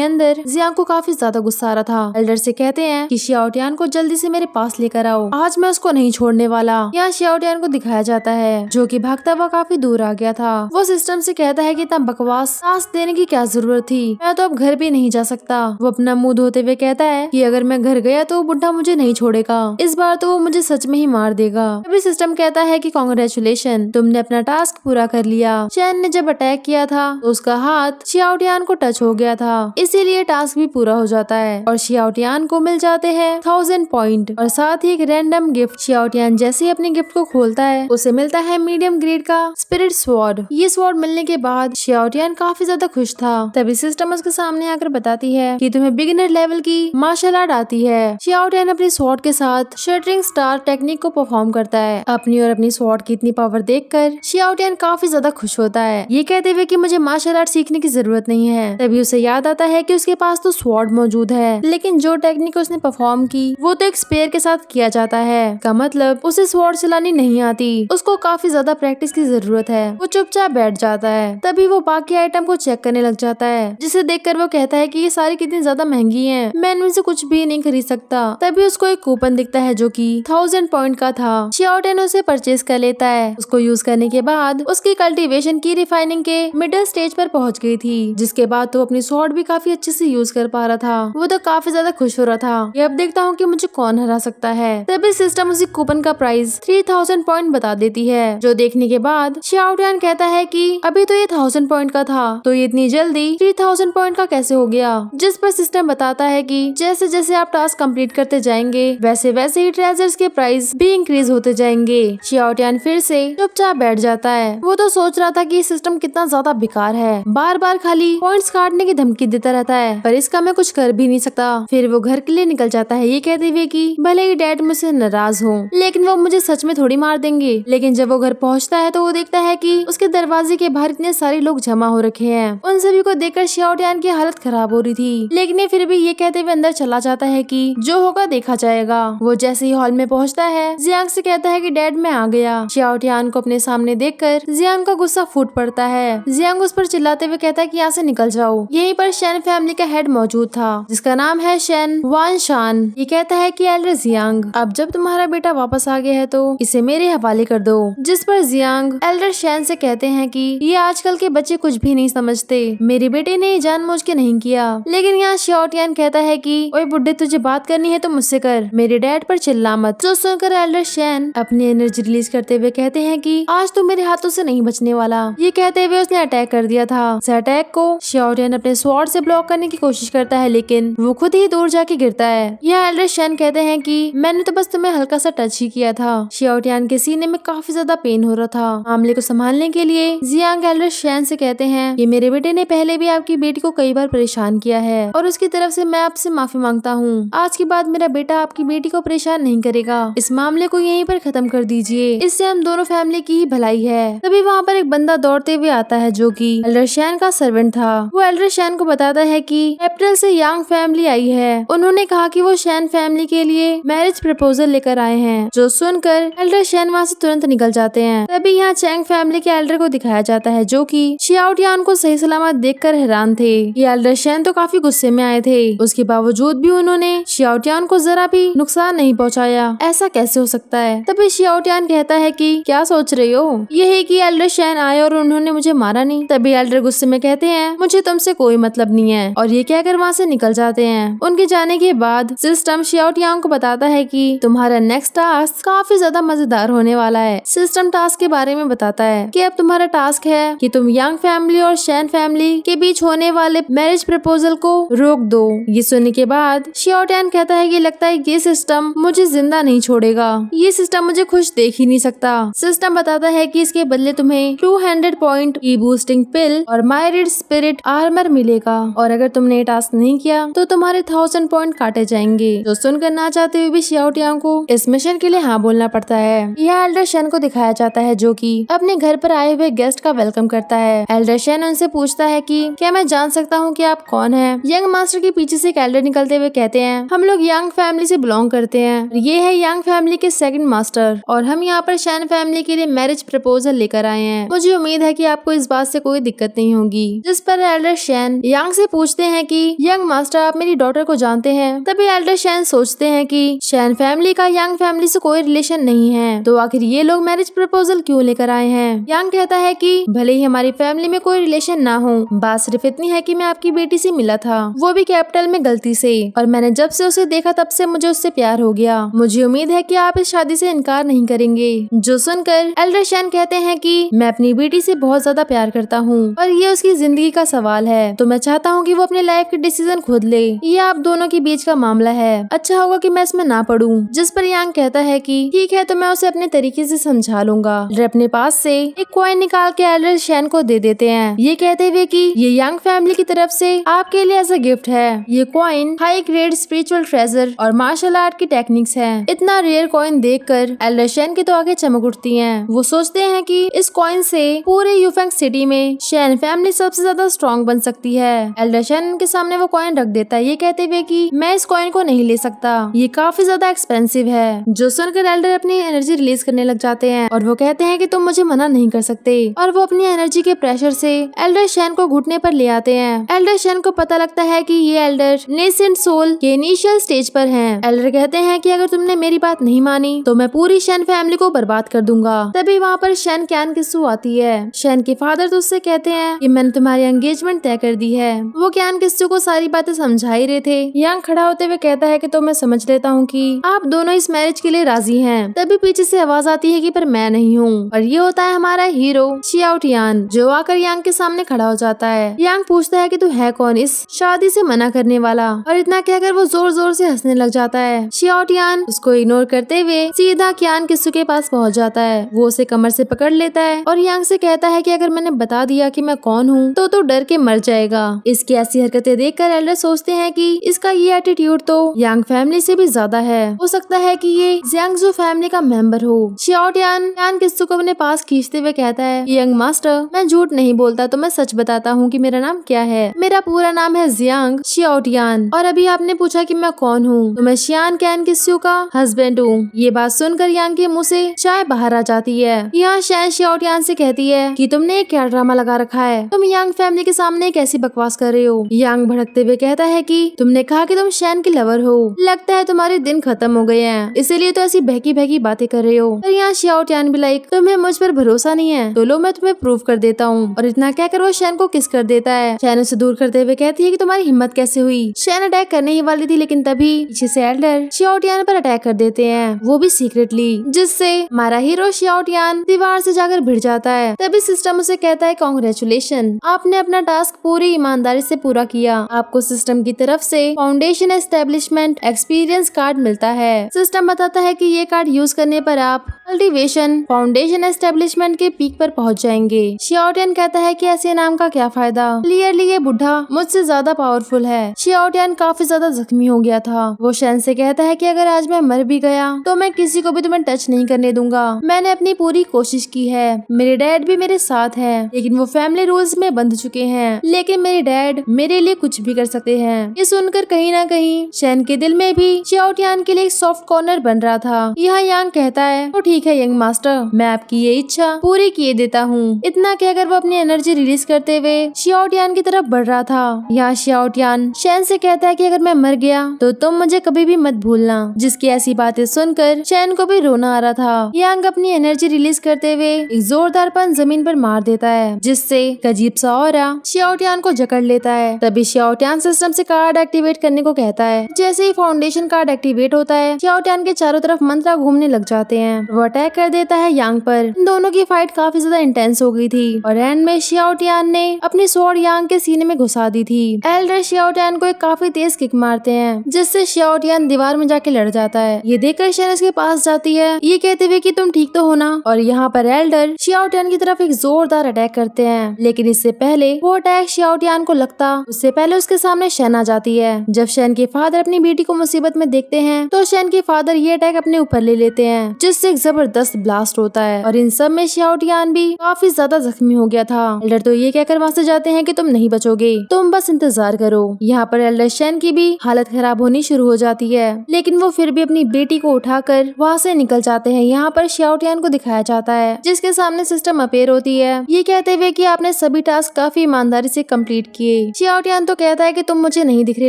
अंदर जियांग को काफी ज्यादा गुस्सा आ रहा था। एल्डर से कहते हैं कि शियाओटियान को जल्दी से मेरे पास लेकर आओ, आज मैं उसको नहीं छोड़ने वाला। यहाँ शियाओटियान को दिखाया जाता है जो कि भागता हुआ काफी दूर आ गया था। वो सिस्टम से कहता है कि इतना बकवास सांस देने की क्या जरूरत थी, मैं तो अब घर भी नहीं जा सकता। वो अपना मुंह धोते हुए कहता है कि अगर मैं घर गया तो वो बुढ़ा मुझे नहीं छोड़ेगा, इस बार तो वो मुझे सच में ही मार देगा। तभी सिस्टम कहता है कि कांग्रेचुलेशन, तुमने अपना टास्क पूरा कर लिया। चैन ने जब अटैक किया था तो उसका हाथ शियाओटियान को टच हो गया था, इसीलिए टास्क भी पूरा हो जाता है और शियाओटियान को मिल जाते हैं 1000 पॉइंट और साथ ही एक रैंडम गिफ्ट। शियाओटियान जैसे ही अपने गिफ्ट को खोलता है उसे मिलता है मीडियम ग्रेड का स्पिरिट स्वॉर्ड। ये स्वॉर्ड मिलने के बाद शियाओटियान काफी ज्यादा खुश था। तभी सिस्टम उसके सामने आकर बताती है कि तुम्हें बिगिनर लेवल की मार्शल आर्ट आती है। शियाओटियान अपनी स्वॉर्ड के साथ शटरिंग स्टार टेक्निक को परफॉर्म करता है। अपनी और अपनी स्वॉर्ड की इतनी पावर देखकर शियाओटियान काफी ज्यादा खुश होता है, ये कहते हुए कि मुझे मार्शल आर्ट सीखने की जरूरत नहीं है। तभी उसे याद आता है कि उसके पास तो स्वॉर्ड मौजूद है, लेकिन जो टेक्निक उसने परफॉर्म की वो तो एक स्पेयर के साथ किया जाता है, का मतलब उसे स्वॉर्ड चलानी नहीं आती, उसको काफी ज्यादा प्रैक्टिस की जरूरत है। वो चुपचाप बैठ जाता है। तभी वो बाकी आइटम को चेक करने लग जाता है, जिसे देखकर वो कहता है कि ये सारी कितनी ज्यादा महंगी हैं, मैं इनमें से कुछ भी नहीं खरीद सकता। तभी उसको एक कूपन दिखता है जो कि 1000 पॉइंट का था। शियाओटियान उसे परचेज कर लेता है। उसको यूज करने के बाद उसकी कल्टीवेशन की रिफाइनिंग के मिडिल स्टेज पर पहुंच गई थी, जिसके बाद तो अपनी स्वॉर्ड भी काफी अच्छे से यूज कर पा रहा था। वो तो काफी ज्यादा खुश हो रहा था, ये अब देखता हूँ कि मुझे कौन हरा सकता है। तभी सिस्टम उसी कूपन का प्राइस 3000 पॉइंट बता देती है, जो देखने के बाद शियाओटियान कहता है कि अभी तो ये 1000 पॉइंट का था, तो ये इतनी जल्दी 3000 पॉइंट का कैसे हो गया। जिस पर सिस्टम बताता है कि जैसे जैसे आप टास्क कंप्लीट करते जाएंगे वैसे वैसे ही ट्रेजर्स के प्राइस भी इंक्रीज होते जाएंगे। शियाओटियान फिर से चुपचाप बैठ जाता है। वो तो सोच रहा था कि सिस्टम कितना ज्यादा बेकार है, बार बार खाली पॉइंट्स काटने की धमकी देता रहता है, पर इसका मैं कुछ कर भी नहीं सकता। फिर वो घर के लिए निकल जाता है, ये कहते हुए कि भले ही डैड मुझसे नाराज हो लेकिन वो मुझे सच में थोड़ी मार देंगे। लेकिन जब वो घर पहुंचता है तो वो देखता है कि उसके दरवाजे के बाहर इतने सारे लोग जमा हो रखे हैं। उन सभी को देखकर शियाओटियान की हालत खराब हो रही थी, लेकिन ये फिर भी ये कहते हुए अंदर चला जाता है कि जो होगा देखा जाएगा। वो जैसे ही हॉल में पहुंचता है जियांग से कहता है कि डैड मैं आ गया। शियाओटियान को अपने सामने देखकर जियांग का गुस्सा फूट पड़ता है। जियांग उस पर चिल्लाते हुए कहता है कि यहाँ से निकल जाओ। यहीं पर शैन फैमिली का हेड मौजूद था, जिसका नाम है शैन वानशान। ये कहता है कि एल्डर जियांग, अब जब तुम्हारा बेटा वापस आ गया है तो इसे मेरे हवाले कर दो। जिस पर जियांग एल्डर शैन से कहते हैं कि ये आजकल के बच्चे कुछ भी नहीं समझते, मेरे बेटे ने जानबूझ के नहीं किया। लेकिन यहाँ शियाओटियान कहता है कि ओए बुड्ढे, तुझे बात करनी है तो मुझसे कर, मेरे डैड पर चिल्ला मत। जो सुनकर एल्डर शैन अपनी एनर्जी रिलीज करते हुए कहते हैं कि आज तो मेरे हाथों से नहीं बचने वाला। ये कहते हुए उसने अटैक कर दिया था। इस अटैक को शियाओटियान अपने स्वॉर्ड से ब्लॉक करने की कोशिश करता है, लेकिन वो खुद ही दूर जाके गिरता है। यह एल्डर शैन कहते हैं कि मैंने तो बस तुम्हें हल्का सा टच ही किया था। शियाओटियान के सीने में काफी ज्यादा पेन हो रहा था। मामले को संभालने के लिए जियांग एल्डर शैन से कहते हैं कि मेरे बेटे ने पहले भी आपकी बेटी को कई बार परेशान किया है और उसकी तरफ से मैं आपसे माफी मांगता हूँ। आज के बाद मेरा बेटा आपकी बेटी को परेशान नहीं करेगा। इस मामले को यहीं पर खत्म कर दीजिए, इससे हम दोनों फैमिली की ही भलाई है। तभी वहाँ पर एक बंदा दौड़ते हुए आता है जो कि एल्डर शैन का सर्वेंट था। वो एल्डर शैन को बताता है कि अप्रैल से यांग फैमिली आई है। उन्होंने कहा कि वो शैन फैमिली के लिए मैरिज प्रपोजल लेकर आए हैं। जो सुनकर एल्डर शैन वहाँ से तुरंत निकल जाते हैं। तभी यहाँ चैंग फैमिली के एल्डर को दिखाया जाता है जो कि शियाओटियान को सही सलामत देखकर हैरान थे। ये एल्डर शैन तो काफी गुस्से में आए थे, उसके बावजूद भी उन्होंने शियाओटियान को जरा भी नुकसान नहीं पहुँचाया। ऐसा कैसे हो सकता है। तभी शियाओटियान कहता है कि क्या सोच रही हो, ये है कि एल्डर शैन आए और उन्होंने मुझे मारा नहीं। तभी एल्डर गुस्से में कहते हैं मुझे तुमसे कोई मतलब नहीं है, और ये कहकर वहाँ से निकल जाते हैं। उनके जाने के बाद सिस्टम शियाओटियान को बताता है कि तुम्हारा नेक्स्ट टास्क काफी ज्यादा मजेदार होने वाला है। सिस्टम टास्क के बारे में बताता है कि अब तुम्हारा टास्क है कि तुम यांग फैमिली और शैन फैमिली के बीच होने वाले मैरिज प्रपोजल को रोक दो। ये सुनने के बाद शियाओटियान कहता है कि लगता है ये सिस्टम मुझे जिंदा नहीं छोड़ेगा, ये सिस्टम मुझे खुश देख ही नहीं सकता। सिस्टम बताता है कि इसके बदले तुम्हें 200 पॉइंट की बूस्टिंग पिल और मायरिड स्पिरिट आर्मर मिलेगा, और अगर तुमने ये टास्क नहीं किया तो तुम्हारे 1000 पॉइंट काटे जाएंगे। जो सुनकर ना चाहते हुए भी शियाओटियान को इस मिशन के लिए हाँ बोलना पड़ता है। यह एल्डर शैन को दिखाया जाता है जो कि अपने घर पर आए हुए गेस्ट का वेलकम करता है। एल्डर शैन उनसे पूछता है कि क्या मैं जान सकता हूँ कि आप कौन हैं? यंग मास्टर के पीछे से एक एल्डर निकलते हुए कहते हैं हम लोग यंग फैमिली से बिलोंग करते हैं, ये है यंग फैमिली के सेकंड मास्टर और हम यहाँ पर शैन फैमिली के लिए मैरिज प्रपोजल लेकर आए हैं। मुझे उम्मीद है कि आपको इस बात से कोई दिक्कत नहीं होगी। जिस पर एल्डर शैन यांग से पूछते हैं कि यंग मास्टर, आप मेरी डॉटर को जानते हैं? तभी एल्डर शैन सोचते हैं कि शैन फैमिली का यांग फैमिली से कोई रिलेशन नहीं है, तो आखिर ये लोग मैरिज प्रपोजल क्यों लेकर आए हैं? यांग कहता है कि भले ही हमारी फैमिली में कोई रिलेशन ना हो, बात सिर्फ इतनी है कि मैं आपकी बेटी से मिला था, वो भी कैपिटल में गलती से, और मैंने जब से उसे देखा तब से मुझे उससे प्यार हो गया। मुझे उम्मीद है कि आप इस शादी से इनकार नहीं करेंगे। जो सुनकर एल्डर शैन कहते हैं कि मैं अपनी बेटी से बहुत ज्यादा प्यार करता हूँ और ये उसकी जिंदगी का सवाल है, तो मैं चाहता हूँ कि वो अपने लाइफ के डिसीजन खुद ले। ये आप दोनों के बीच का मामला है, अच्छा होगा कि मैं इसमें ना पड़ूं। जिस पर यांग कहता है कि ठीक है, तो मैं उसे अपने तरीके से समझा लूंगा। एल्डर अपने पास से एक कॉइन निकाल के एल्डर शैन को दे देते हैं, ये कहते हुए कि ये यांग फैमिली की तरफ से आपके लिए एज अ गिफ्ट है। ये coin high grade spiritual treasure और मार्शल आर्ट की टेक्निक्स है। इतना रेयर कॉइन देखकर एल्डर शैन की तो आगे चमक उठती हैं। वो सोचते हैं कि इस कॉइन से पूरे यूफेंग सिटी में शैन फैमिली सबसे ज्यादा स्ट्रॉन्ग बन सकती है। एल्डर शैन के सामने वो कॉइन रख देता है, ये कहते हुए कि मैं इस कॉइन को नहीं ले सकता, ये काफी ज्यादा एक्सपेंसिव है। जो सुनकर एल्डर अपनी एनर्जी रिलीज करने लग जाते हैं और वो कहते हैं कि तुम मुझे मना नहीं कर सकते, और वो अपनी एनर्जी के प्रेशर से एल्डर शैन को घुटने पर ले आते हैं। एल्डर शैन को पता लगता है कि ये एल्डर नेसेंट सोल के इनिशियल स्टेज पर हैं। एल्डर कहते हैं कि अगर तुमने मेरी बात नहीं मानी तो मैं पूरी शैन फैमिली को बर्बाद कर दूंगा। तभी वहाँ पर शैन क्यान किस्सू आती है। शैन के फादर तो उससे कहते हैं कि मैंने तुम्हारी एंगेजमेंट तय कर दी है। वो क्यान किस्सू को सारी बातें समझा ही रहे थे। यांग खड़ा होते हुए कहता है कि तो मैं समझ लेता हूँ कि आप दोनों इस मैरिज के लिए राजी हैं। तभी पीछे से आवाज आती है कि पर मैं नहीं हूँ, और ये होता है हमारा हीरो शियाओ टियान, जो आकर यांग के सामने खड़ा हो जाता है। यांग पूछता है कि तू है कौन इस शादी से मना करने वाला, और इतना कहकर वो जोर जोर से हंसने लग जाता है। शियाओ टियान उसको इग्नोर करते हुए सीधा क्यान किस्सू के पास पहुंच जाता है। वो उसे कमर से पकड़ लेता है और यांग से कहता है कि अगर मैंने बता दिया कि मैं कौन हूँ तो तू डर के मर जाएगा। इसकी ऐसी हरकतें देखकर एल्डर सोचते हैं कि इसका ये एटीट्यूड तो यांग फैमिली से भी ज्यादा है, हो सकता है कि ये जियांगजू फैमिली का मेंबर हो। शियाओ टियान क्यान किस्सू को अपने पास खींचते हुए कहता है, यंग मास्टर, मैं झूठ नहीं बोलता, तो मैं सच बताता हूँ कि मेरा नाम क्या है। मेरा पूरा नाम है जियांग शियाओ टियान, और अभी आपने पूछा कि मैं कौन हूँ, तो मैं शियान क्यान किस्सू का हस्बैंड हूँ। ये बात सुनकर यांग के मुंह से चाय बाहर आ जाती है। यहाँ शैन शियाओ टियान से कहती है कि तुमने क्या ड्रामा लगा रखा है, तुम यांग फैमिली के सामने कैसी बकवास कर रहे हो। यांग भड़कते हुए कहता है कि तुमने कहा कि तुम शैन के लवर हो, लगता है तुम्हारे दिन खत्म हो गए हैं, इसीलिए तो ऐसी बहकी बहकी बातें कर रहे हो। पर यहाँ शियाओ टियान भी लाइक, तुम्हें मुझ पर भरोसा नहीं है तो लो मैं तुम्हें प्रूव कर देता हूँ, और इतना कहकर वो शैन को किस कर देता है। शैन उसे दूर करते हुए कहती है कि तुम्हारी हिम्मत कैसे हुई। शैन अटैक करने ही वाली थी, लेकिन तभी पीछे से एल्डर शियाओ टियान पर अटैक कर देते हैं, वो भी सीक्रेटली, जिससे हमारा हीरो शियाओ टियान दीवार से जाकर भिड़ जाता है। तभी सिस्टम उसे कहता है, कांग्रेचुलेशन, आपने अपना टास्क पूरी ईमानदारी से पूरा किया। आपको सिस्टम की तरफ से फाउंडेशन एस्टेब्लिशमेंट एक्सपीरियंस कार्ड मिलता है। सिस्टम बताता है कि ये कार्ड यूज करने पर आप कल्टीवेशन फाउंडेशन एस्टेब्लिशमेंट के पीक पर पहुंच जाएंगे। शियाओ टियान कहता है कि ऐसे नाम का क्या फायदा, क्लियरली ये बुढ़ा मुझसे ज्यादा पावरफुल है। शियाओ टियान काफी ज्यादा जख्मी हो गया था। वो शैन से कहता है कि अगर आज मैं मर भी गया तो मैं किसी को भी तुम्हें टच नहीं करने दूंगा। मैंने अपनी पूरी कोशिश की है, मेरे डैड भी मेरे साथ है, लेकिन वो फैमिली रूल्स में बंध चुके हैं, लेकिन मेरे डैड मेरे लिए कुछ भी कर सकते हैं। ये सुनकर कहीं ना कहीं शैन के दिल में भी शियाओ टियान के लिए एक सॉफ्ट कॉर्नर बन रहा था। यहाँ यांग कहता है, तो ठीक है यंग मास्टर, मैं आपकी ये इच्छा पूरी किए देता हूँ। इतना कहकर वो अपनी एनर्जी रिलीज करते हुए शियाओ टियान की तरफ बढ़ रहा था। यहाँ शियाओ टियान शैन से कहता है कि अगर मैं मर गया तो तुम मुझे कभी भी मत भूलना। जिसकी ऐसी बातें सुनकर शैन को भी रोना आ रहा था। यांग अपनी एनर्जी रिलीज करते हुए एक जोरदार पंच जमीन पर मार देता है, जिससे अजीब सा ऑरा शियाओ टियान को जकड़ लेता है। तभी शियाओ टियान सिस्टम से कार्ड एक्टिवेट करने को कहता है। जैसे ही फाउंडेशन कार्ड एक्टिवेट होता है, शियाओ टियान के चारों तरफ मंत्र घूमने लग जाते हैं। वो अटैक कर देता है यांग पर। इन दोनों की फाइट काफी ज्यादा इंटेंस हो गई थी, और एंड में शियाओ टियान ने अपनी स्वॉर्ड यांग के सीने में घुसा दी थी। एल्डर शियाओ टियान को एक काफी तेज किक मारते हैं, जिससे शियाओ टियान दीवार में जाके लड़ जाता है। ये देखकर शैन इसके पास जाती है, ये कहते हुए कि तुम ठीक तो हो ना। और यहाँ पर एल्डर शियाओ टियान की तरफ एक जोरदार अटैक करते हैं, लेकिन इससे पहले वो अटैक शियाओ टियान को लगता उससे पहले उसके सामने शैन आ जाती है। जब शैन के फादर अपनी बेटी को मुसीबत में देखते हैं तो शैन के फादर ये अटैक अपने ऊपर ले लेते हैं, जिससे एक जबरदस्त ब्लास्ट होता है, और इन सब में शियाओ टियान भी काफी ज्यादा जख्मी हो गया था। एल्डर तो ये कहकर वहाँ से जाते हैं कि तुम नहीं बचोगे, तुम बस इंतजार करो। यहाँ पर एल्डर शैन की भी हालत खराब होनी शुरू हो जाती है, लेकिन वो फिर भी अपनी बेटी को उठाकर वहाँ से निकल जाते हैं। यहाँ पर शियाओ टियान को दिखाया जाता है, जिसके सामने सिस्टम अपेयर होती है, ये कहते हुए कि आपने सभी टास्क काफी ईमानदारी से कंप्लीट किए। शियाओटियान तो कहता है कि तुम मुझे नहीं दिख रहे,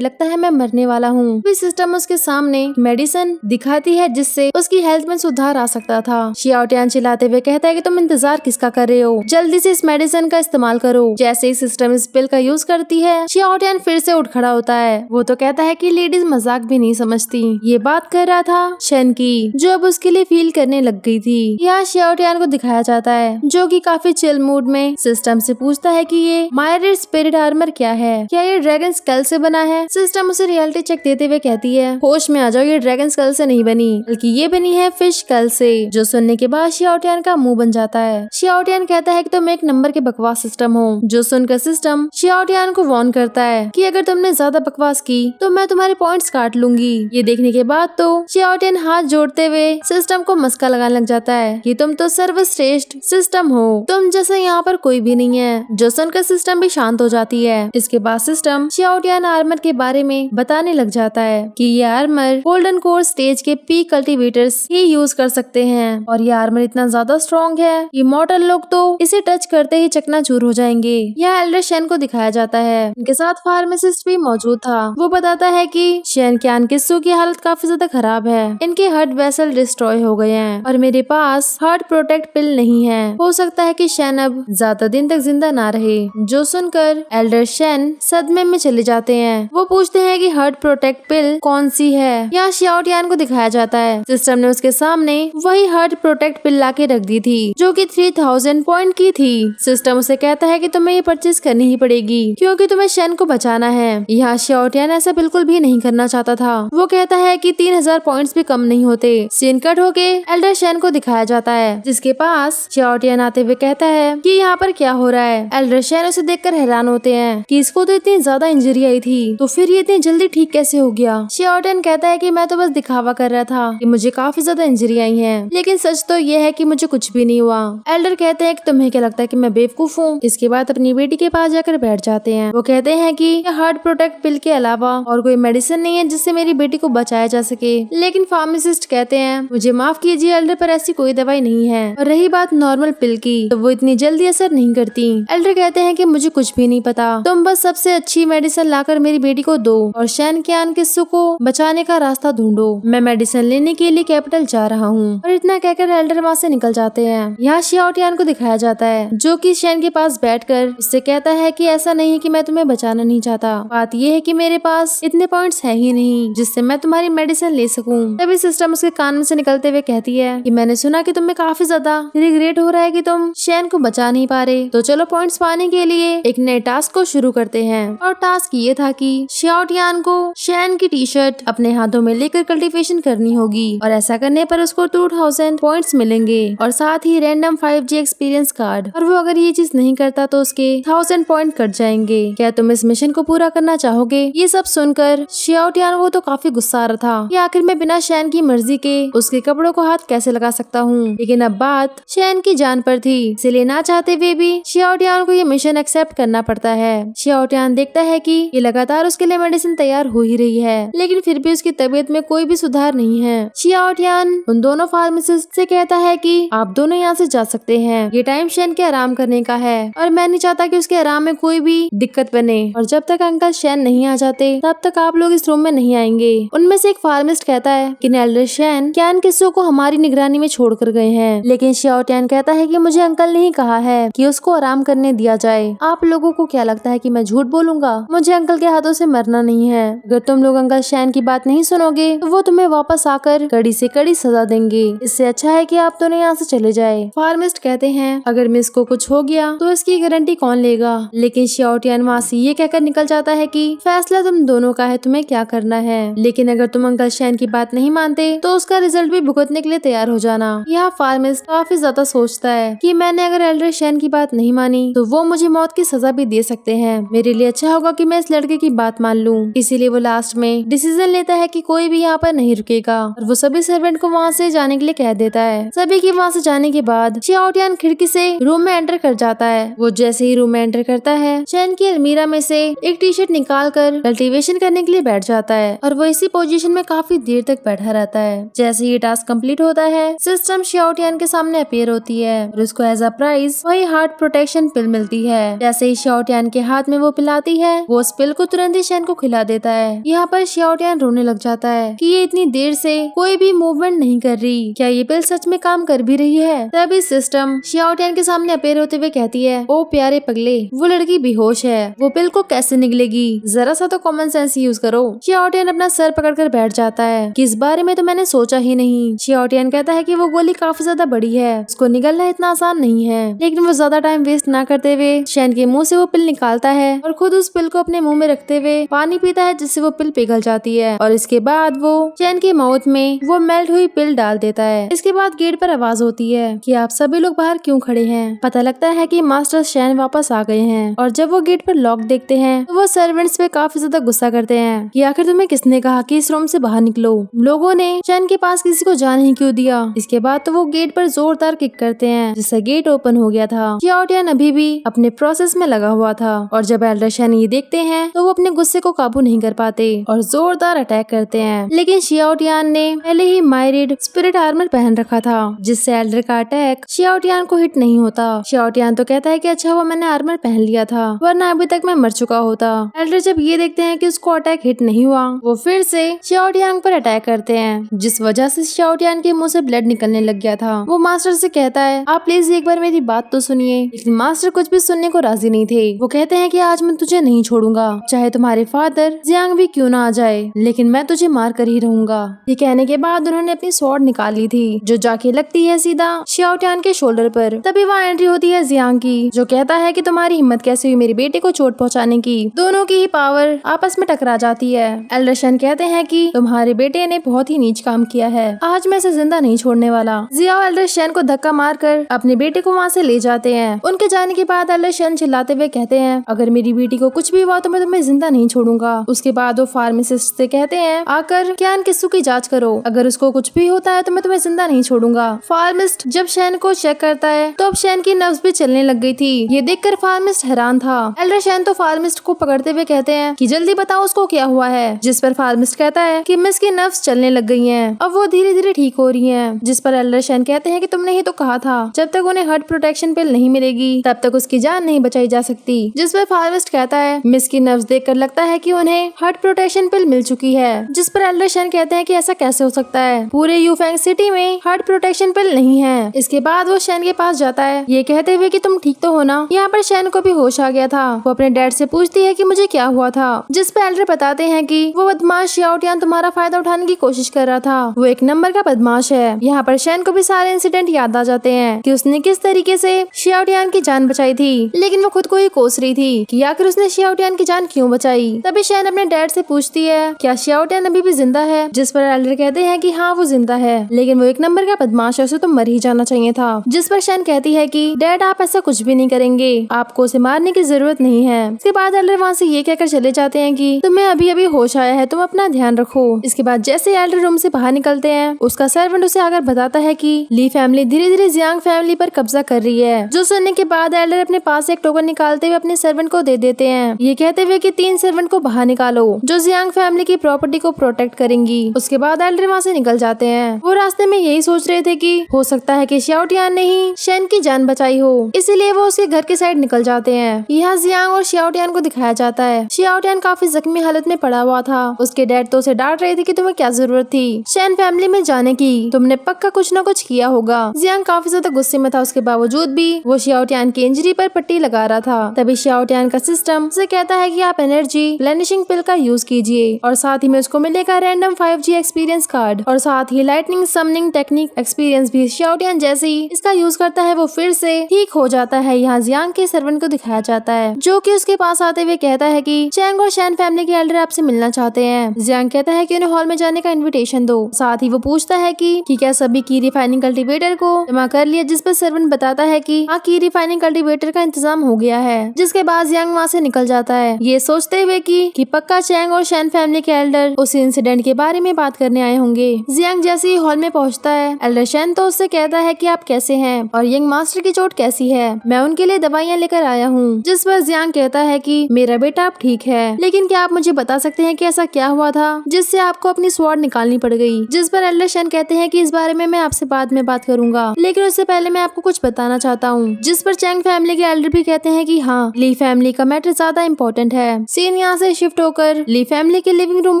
लगता है मैं मरने वाला हूँ। फिर सिस्टम उसके सामने मेडिसिन दिखाती है जिससे उसकी हेल्थ में सुधार आ सकता था। शियाओटियान चिल्लाते हुए कहता है कि तुम इंतजार किसका कर रहे हो, जल्दी से इस मेडिसिन का इस्तेमाल करो। जैसे ही सिस्टम इस पिल का यूज करती है, शियाओटियान फिर से उठ खड़ा होता है। वो तो कहता है कि लेडीज मजाक भी नहीं समझती। ये बात कर रहा था शन की, जो अब उसके लिए फील करने लग गई थी। यहाँ शियाओटियान को दिखाया जाता है जो कि काफी चिल मूड में सिस्टम से पूछता है कि ये मायरेट स्पिरिट आर्मर क्या है, क्या ये ड्रैगन स्कल से बना है। सिस्टम उसे रियलिटी चेक देते हुए कहती है, होश में आ जाओ, ये ड्रैगन स्कल से नहीं बनी, बल्कि ये बनी है फिश स्कल से। जो सुनने के बाद शियाओटियान का मुंह बन जाता है। शियाओटियान कहता है कि तुम एक नंबर के बकवास सिस्टम हो। जो सुनकर सिस्टम शियाओटियान को वार्न करता है कि अगर तुमने ज्यादा बकवास की तो मैं तुम्हारे पॉइंट्स काट लूंगी। ये देखने के बाद तो शियाओटियान हाथ जोड़ते हुए सिस्टम को मस्का लगाने लग जाता है कि तुम तो सर्वश्रेष्ठ सिस्टम हो, तुम जैसे यहाँ पर कोई भी नहीं है। जो सुनकर सिस्टम भी शांत हो जाती है। इसके बाद सिस्टम शियाओटियान आर्मर के बारे में बताने लग जाता है कि ये आर्मर गोल्डन कोर स्टेज के पीक कल्टीवेटर्स ही यूज कर सकते हैं और ये आर्मर इतना ज्यादा स्ट्रॉन्ग है कि मॉर्टल लोग तो इसे टच करते ही चकनाचूर हो जाएंगे। यहाँ एल्डर शेन को दिखाया जाता है, उनके साथ फार्मासिस्ट भी मौजूद था। वो बताता है कि शेन क्यान किस्सू की हालत काफी ज्यादा खराब है, इनके हार्ट वेसल डिस्ट्रॉय हो गए हैं और मेरे पास हार्ट प्रोटेक्ट पिल नहीं है। हो सकता है कि शेन अब ज्यादा दिन तक जिंदा ना रहे। जो सुनकर एल्डर शेन सदमे में चले जाते हैं। वो पूछते हैं कि हार्ट प्रोटेक्ट पिल कौन सी है। यहाँ शियाओटियान को दिखाया जाता है, सिस्टम ने उसके सामने वही हार्ट प्रोटेक्ट पिल लाके रख दी थी जो कि 3000 पॉइंट की थी। सिस्टम उसे कहता है कि तुम्हें ये परचेज करनी ही पड़ेगी क्योंकि तुम्हें शेन को बचाना है। यहाँ शियाओटियान ऐसा बिल्कुल भी नहीं करना चाहता था। वो कहता है कि 3000 पॉइंट्स भी कम नहीं होते। सीन कट होके एल्डर शेन को दिखाया जाता है जिसके पास शियाओटियान आते हुए कहता है कि यहाँ पर क्या हो रहा है। एल्डर शेन उसे देखकर हैरान होते हैं कि इसको तो इतनी ज्यादा इंजरी आई थी, तो फिर ये इतनी जल्दी ठीक कैसे हो गया। शियाओटियान कहता है कि मैं तो बस दिखावा कर रहा था कि मुझे काफी ज्यादा इंजरी आई है, लेकिन सच तो ये है कि मुझे कुछ भी नहीं हुआ। एल्डर कहते हैं कि तुम्हें क्या लगता है कि मैं बेवकूफ हूँ। इसके बाद अपनी बेटी के पास जाकर बैठ जाते हैं। वो कहते हैं कि हार्ट प्रोटेक्ट पिल के अलावा और कोई मेडिसिन नहीं है जिससे मेरी बेटी को बचाया जा सके। लेकिन फार्मासिस्ट कहते हैं मुझे माफ कीजिए एल्डर, पर ऐसी कोई दवाई नहीं है। और रही बात नॉर्मल पिल की, तो वो इतनी जल्दी असर नहीं करती। एल्डर कहते हैं कि मुझे कुछ भी नहीं पता, तुम बस सबसे अच्छी मेडिसिन लाकर मेरी बेटी को दो और शेन क्यान किस्सू को बचाने का रास्ता ढूंढो। मैं मेडिसिन लेने के लिए कैपिटल जा रहा हूँ। और इतना कहकर एल्डर वहाँ से निकल जाते हैं। यहाँ शियाओटियान को दिखाया जाता है जो कि शेन के पास बैठकर उससे कहता है कि ऐसा नहीं है कि मैं तुम्हें बचाना नहीं चाहता, बात यह है कि मेरे पास इतने पॉइंट्स है ही नहीं जिससे मैं तुम्हारी मेडिसिन ले सकूं। तभी सिस्टम उसके कान में से निकलते हुए कहती है कि मैंने सुना कि तुम्हें काफी ज्यादा रिग्रेट हो रहा है कि तुम शेन को बचा नहीं पा रहे, तो चलो पॉइंट्स पाने के लिए एक नए टास्क को शुरू करते हैं। और टास्क ये था कि शियाओटियान को शेन की टी शर्ट अपने हाथों में लेकर कल्टीवेशन करनी होगी और ऐसा करने पर उसको 2000 पॉइंट्स मिलेंगे और साथ ही रैंडम 5G एक्सपीरियंस कार्ड। और वो अगर ये चीज नहीं करता तो उसके 1000 पॉइंट कट जाएंगे। क्या तुम इस मिशन को पूरा करना चाहोगे? ये सब सुनकर शियाओटियान को तो काफी गुस्सा आ रहा था कि आखिर मैं बिना शेन की मर्जी के उसके कपड़ों को हाथ कैसे लगा सकता हूँ। लेकिन अब बात शेन की जान पर थी, इसलिए ना चाहते हुए भी शियाओटियान को ये मिशन एक्सेप्ट करना पड़ता है। शियाओटियान देखता है कि ये लगातार उसके लिए मेडिसिन तैयार हो ही रही है, लेकिन फिर भी उसकी तबीयत में कोई भी सुधार नहीं है। शियाओटियान उन दोनों फार्मासिस्ट से कहता है कि आप दोनों यहाँ से जा सकते हैं, ये टाइम शेन के आराम करने का है और मैं नहीं चाहता कि उसके आराम में कोई भी दिक्कत बने, और जब तक अंकल शेन नहीं आ जाते तब तक आप लोग इस रूम में नहीं आएंगे। उनमें से एक फार्मासिस्ट कहता है कि एल्डर शेन क्यान किस्सू को हमारी निगरानी में छोड़कर गए हैं, लेकिन शियाओटियान कहता है कि मुझे अंकल ने ही कहा है कि उसको आराम करने दिया जाए। आप लोगों को क्या लगता है कि मैं झूठ बोलूंगा? मुझे अंकल के हाथों से मरना नहीं है। अगर तुम लोग अंकल शेन की बात नहीं सुनोगे तो वो तुम्हें वापस आकर कड़ी से कड़ी सजा देंगे। इससे अच्छा है कि आप दोनों यहाँ से चले जाए। फार्मिस्ट कहते हैं अगर मिस को कुछ हो गया तो इसकी गारंटी कौन लेगा? लेकिन शियाओटियान वहाँ से ये कहकर निकल जाता है कि फैसला तुम दोनों का है, तुम्हें क्या करना है, लेकिन अगर तुम अंकल शेन की बात नहीं मानते तो उसका रिजल्ट भी भुगतने के लिए तैयार हो जाना। यह फार्मिस्ट काफी ज्यादा सोचता है कि मैंने अगर एल्डर शेन की बात नहीं मानी तो वो मुझे मौत की सजा भी दे सकते हैं। मेरे लिए अच्छा होगा कि मैं इस लड़के की बात मान लूं। इसीलिए वो लास्ट में डिसीजन लेता है कि कोई भी यहाँ पर नहीं रुकेगा और वो सभी सर्वेंट को वहाँ से जाने के लिए कह देता है। सभी के वहाँ से जाने के बाद शियाओटियान खिड़की से रूम में एंटर कर जाता है। वो जैसे ही रूम में एंटर करता है शेन की अलमीरा में से एक टी शर्ट निकाल कर कल्टीवेशन करने के लिए बैठ जाता है और वो इसी पोजीशन में काफी देर तक बैठा रहता है। जैसे ये टास्क कंप्लीट होता है सिस्टम शियाओटियान के सामने अपीयर होती है और उसको एज अ प्राइज वही हार्ट प्रोटेक्शन पिल मिलती है। जैसे ही शाओटियान के हाथ में वो पिल आती है, वो उस पिल को तुरंत ही शेन को खिला देता है। यहाँ पर शाओटियान रोने लग जाता है कि ये इतनी देर से कोई भी मूवमेंट नहीं कर रही, क्या ये पिल सच में काम कर भी रही है। तभी सिस्टम शाओटियान के सामने अपेयर होते हुए कहती है, ओ प्यारे पगले, वो लड़की बेहोश है, वो पिल को कैसे निकलेगी, जरा सा तो कॉमन सेंस यूज करो। शाओटियान अपना सर पकड़कर बैठ जाता है कि इस बारे में तो मैंने सोचा ही नहीं। शाओटियान कहता है कि वो गोली काफी ज्यादा बड़ी है, उसको निगलना इतना आसान नहीं है। लेकिन वो ज्यादा टाइम वेस्ट ना करते हुए शेन के मुंह से वो पिल निकालता है और खुद उस पिल को अपने मुंह में रखते हुए पानी पीता है, जिससे वो पिल पिघल जाती है। और इसके बाद वो शेन के माउथ में वो मेल्ट हुई पिल डाल देता है। इसके बाद गेट पर आवाज होती है कि आप सभी लोग बाहर क्यों खड़े हैं। पता लगता है कि मास्टर शेन वापस आ गए हैं। और जब वो गेट पर लॉक देखते हैं तो वो सर्वेंट्स पे काफी ज्यादा गुस्सा करते हैं कि आखिर तुम्हें किसने कहा कि इस रूम से बाहर निकलो, लोगों ने शेन के पास किसी को जाने ही क्यों दिया। इसके बाद तो वो गेट पर जोरदार किक करते हैं, जिससे गेट ओपन हो गया था। शाओटियान अभी भी अपने प्रोसेस में लगा हुआ था और जब एल्डर शेन ये देखते हैं तो वो अपने गुस्से को काबू नहीं कर पाते और जोरदार अटैक करते हैं। लेकिन शाओटियान ने पहले ही मायरेड स्पिरिट आर्मर पहन रखा था, जिससे एल्डर का अटैक शाओटियान को हिट नहीं होता। शाओटियान तो कहता है कि अच्छा हुआ मैंने आर्मर पहन लिया था, वरना अभी तक मैं मर चुका होता। एल्डर जब ये देखते हैं कि उसको अटैक हिट नहीं हुआ, वो फिर से शाओटियान पर अटैक करते हैं, जिस वजह से शाओटियान के मुंह से ब्लड निकलने लग गया था। वो मास्टर से कहता है, आप प्लीज एक बार मेरी बात तो सुनिए। लेकिन मास्टर कुछ भी सुनने को राजी नहीं थे। वो कहते हैं कि आज मैं तुझे नहीं छोड़ूंगा, चाहे तुम्हारे फादर जियांग भी क्यों ना आ जाए, लेकिन मैं तुझे मार कर ही रहूंगा। ये कहने के बाद उन्होंने अपनी स्वॉर्ड निकाली थी, जो जाके लगती है सीधा शाओटियान के शोल्डर पर। तभी वहाँ एंट्री होती है जियांग की, जो कहता है कि तुम्हारी हिम्मत कैसे हुई मेरे बेटे को चोट पहुँचाने की। दोनों की ही पावर आपस में टकरा जाती है। एल्डर शेन कहते हैं कि तुम्हारे बेटे ने बहुत ही नीच काम किया है, आज मैं इसे जिंदा नहीं छोड़ने वाला। जियाओ एल्डर शेन को धक्का मारकर अपने बेटे को वहाँ से ले जाते हैं। उनके जाने के बाद एल्डर शेन चिल्लाते हुए कहते हैं, अगर मेरी बेटी को कुछ भी हुआ तो मैं तुम्हें जिंदा नहीं छोड़ूंगा। उसके बाद वो फार्मासिस्ट से कहते हैं, आकर क्यान किस्सू की जांच करो, अगर उसको कुछ भी होता है तो मैं तुम्हें जिंदा नहीं छोड़ूंगा। फार्मिस्ट जब शेन को चेक करता है तो अब शेन की नर्व्स भी चलने लग गई थी। ये देखकर फार्मिस्ट हैरान था। एल्डर शेन तो फार्मिस्ट को पकड़ते हुए कहते हैं कि जल्दी बताओ उसको क्या हुआ है। जिस पर फार्मिस्ट कहता है कि मिस की नर्व्स चलने लग गई हैं, अब वो धीरे धीरे ठीक हो रही हैं। जिस पर एल्डर शेन कहते हैं कि तुमने ही तो कहा था जब तक उन्हें हार्ट प्रोटेक्शन पिल नहीं मिलेगी तब तक उसकी जान नहीं बचाई जा सकती। जिस पर फार्मिस्ट कहता है, मिस की नर्व्स देखकर लगता है कि उन्हें हार्ट प्रोटेक्शन पिल मिल चुकी है। जिस पर एल्डर शेन कहते हैं कि ऐसा कैसे हो सकता है, पूरे यूफेंग सिटी में हार्ट प्रोटेक्शन पिल नहीं है। इसके बाद वो शेन के पास जाता है, ये कहते हुए कि तुम ठीक तो हो ना। यहाँ पर शेन को भी होश आ गया था। वो अपने डैड से पूछती है कि मुझे क्या हुआ था। जिस पर एल्डर बताते हैं कि वो बदमाश शाओटियान तुम्हारा फायदा उठाने की कोशिश कर रहा था, वो एक नंबर का बदमाश है। यहाँ पर शेन को भी सारे इंसिडेंट याद आ जाते हैं कि उसने किस तरीके से शाओटियान की जान बचाई थी, लेकिन वो खुद को ही कोस रही थी कि आखिर उसने शाओटियान की जान क्यों बचाई। तभी शेन अपने डैड से पूछती है, क्या शाओटियान अभी भी जिंदा है। जिस पर एल्डर कहते हैं कि हाँ वो जिंदा है, लेकिन वो एक नंबर का बदमाश है, उसे तो मर ही जाना चाहिए था। जिस पर शेन कहती है कि डैड आप ऐसा कुछ भी नहीं करेंगे, आपको उसे मारने की जरूरत नहीं है। इसके बाद एल्डर वहाँ से ये कहकर चले जाते हैं कि तुम्हें अभी अभी होश आया है, तुम अपना ध्यान रखो। इसके बाद जैसे एल्डर रूम से बाहर निकलते हैं, उसका सर्वेंट उसे आकर बताता है कि ली फैमिली धीरे धीरे जियांग फैमिली पर कब्जा कर रही है। जो सुनने के बाद एल्डर अपने पास एक टोकन निकालते हुए अपने सर्वेंट को दे देते हैं, ये कहते हुए कि 3 सर्वेंट को बाहर निकालो जो जियांग फैमिली की प्रॉपर्टी को प्रोटेक्ट करेंगी। उसके बाद एल्डर वहाँ से निकल जाते हैं। वो रास्ते में यही सोच रहे थे कि हो सकता है कि शाओटियान ने ही शेन की जान बचाई हो, इसीलिए वो उसके घर के साइड निकल जाते हैं। यहाँ जियांग और शाओटियान को दिखाया जाता है। शाओटियान काफी जख्मी हालत में पड़ा हुआ था। उसके डैड तो उसे डांट रहे थे कि तुम्हें क्या जरूरत थी शेन फैमिली में जाने की, तुमने पक्का कुछ न कुछ किया होगा। जियांग काफी ज्यादा गुस्से में था, उसके बावजूद भी वो शाओटियान की इंजरी पर पट्टी लगा रहा था। तभी शाओटियान का सिस्टम उसे कहता है कि आप एनर्जी रिप्लेनिशिंग पिल का यूज कीजिए और साथ ही में उसको मिलेगा रैंडम 5G एक्सपीरियंस कार्ड और साथ ही लाइटनिंग समनिंग टेक्निक एक्सपीरियंस भी। शाओटियान जैसे ही इसका यूज करता है वो फिर से ठीक हो जाता है। यहाँ जियांग के सर्वेंट को दिखाया जाता है, जो कि उसके पास आते हुए कहता है कि चैंग और शैन फैमिली के एल्डर आपसे मिलना चाहते हैं। जियांग कहता है कि उन्हें हॉल में जाने का इनविटेशन दो। साथ ही वो पूछता है कि क्या सभी की रिफाइनिंग कल्टीवेटर को जमा कर लिया। जिस पर सर्वेंट बताता है कि हाँ की रिफाइनिंग कल्टीवेटर का इंतजाम हो गया है। जिसके बाद जियांग वहाँ से निकल जाता है, ये सोचते हुए कि पक्का चैंग और शैन फैमिली के एल्डर उस इंसिडेंट के बारे में बात करने आए होंगे। जियांग जैसे ही हॉल में पहुँचता है, एल्डर शैन तो उससे कहता है कि आप कैसे हैं और यंग मास्टर की चोट कैसी है, मैं उनके लिए दवाइयाँ लेकर आया हूँ। जिस पर जियांग कहता है कि मेरा बेटा अब ठीक है, लेकिन क्या आप मुझे बता सकते हैं कि ऐसा क्या हुआ था जिससे आपको अपनी स्वॉर्ड निकालनी पड़ गई। जिस पर एल्डर शैन कहते हैं कि इस बारे में मैं आपसे बाद में बात करूंगा, लेकिन उससे पहले मैं आपको कुछ बताना चाहता हूँ, जिस पर चैंग फैमिली के एल्डर भी कहते हैं कि हाँ, ली फैमिली का मैटर ज्यादा इम्पोर्टेंट है। सीन यहाँ से शिफ्ट होकर ली फैमिली के लिविंग रूम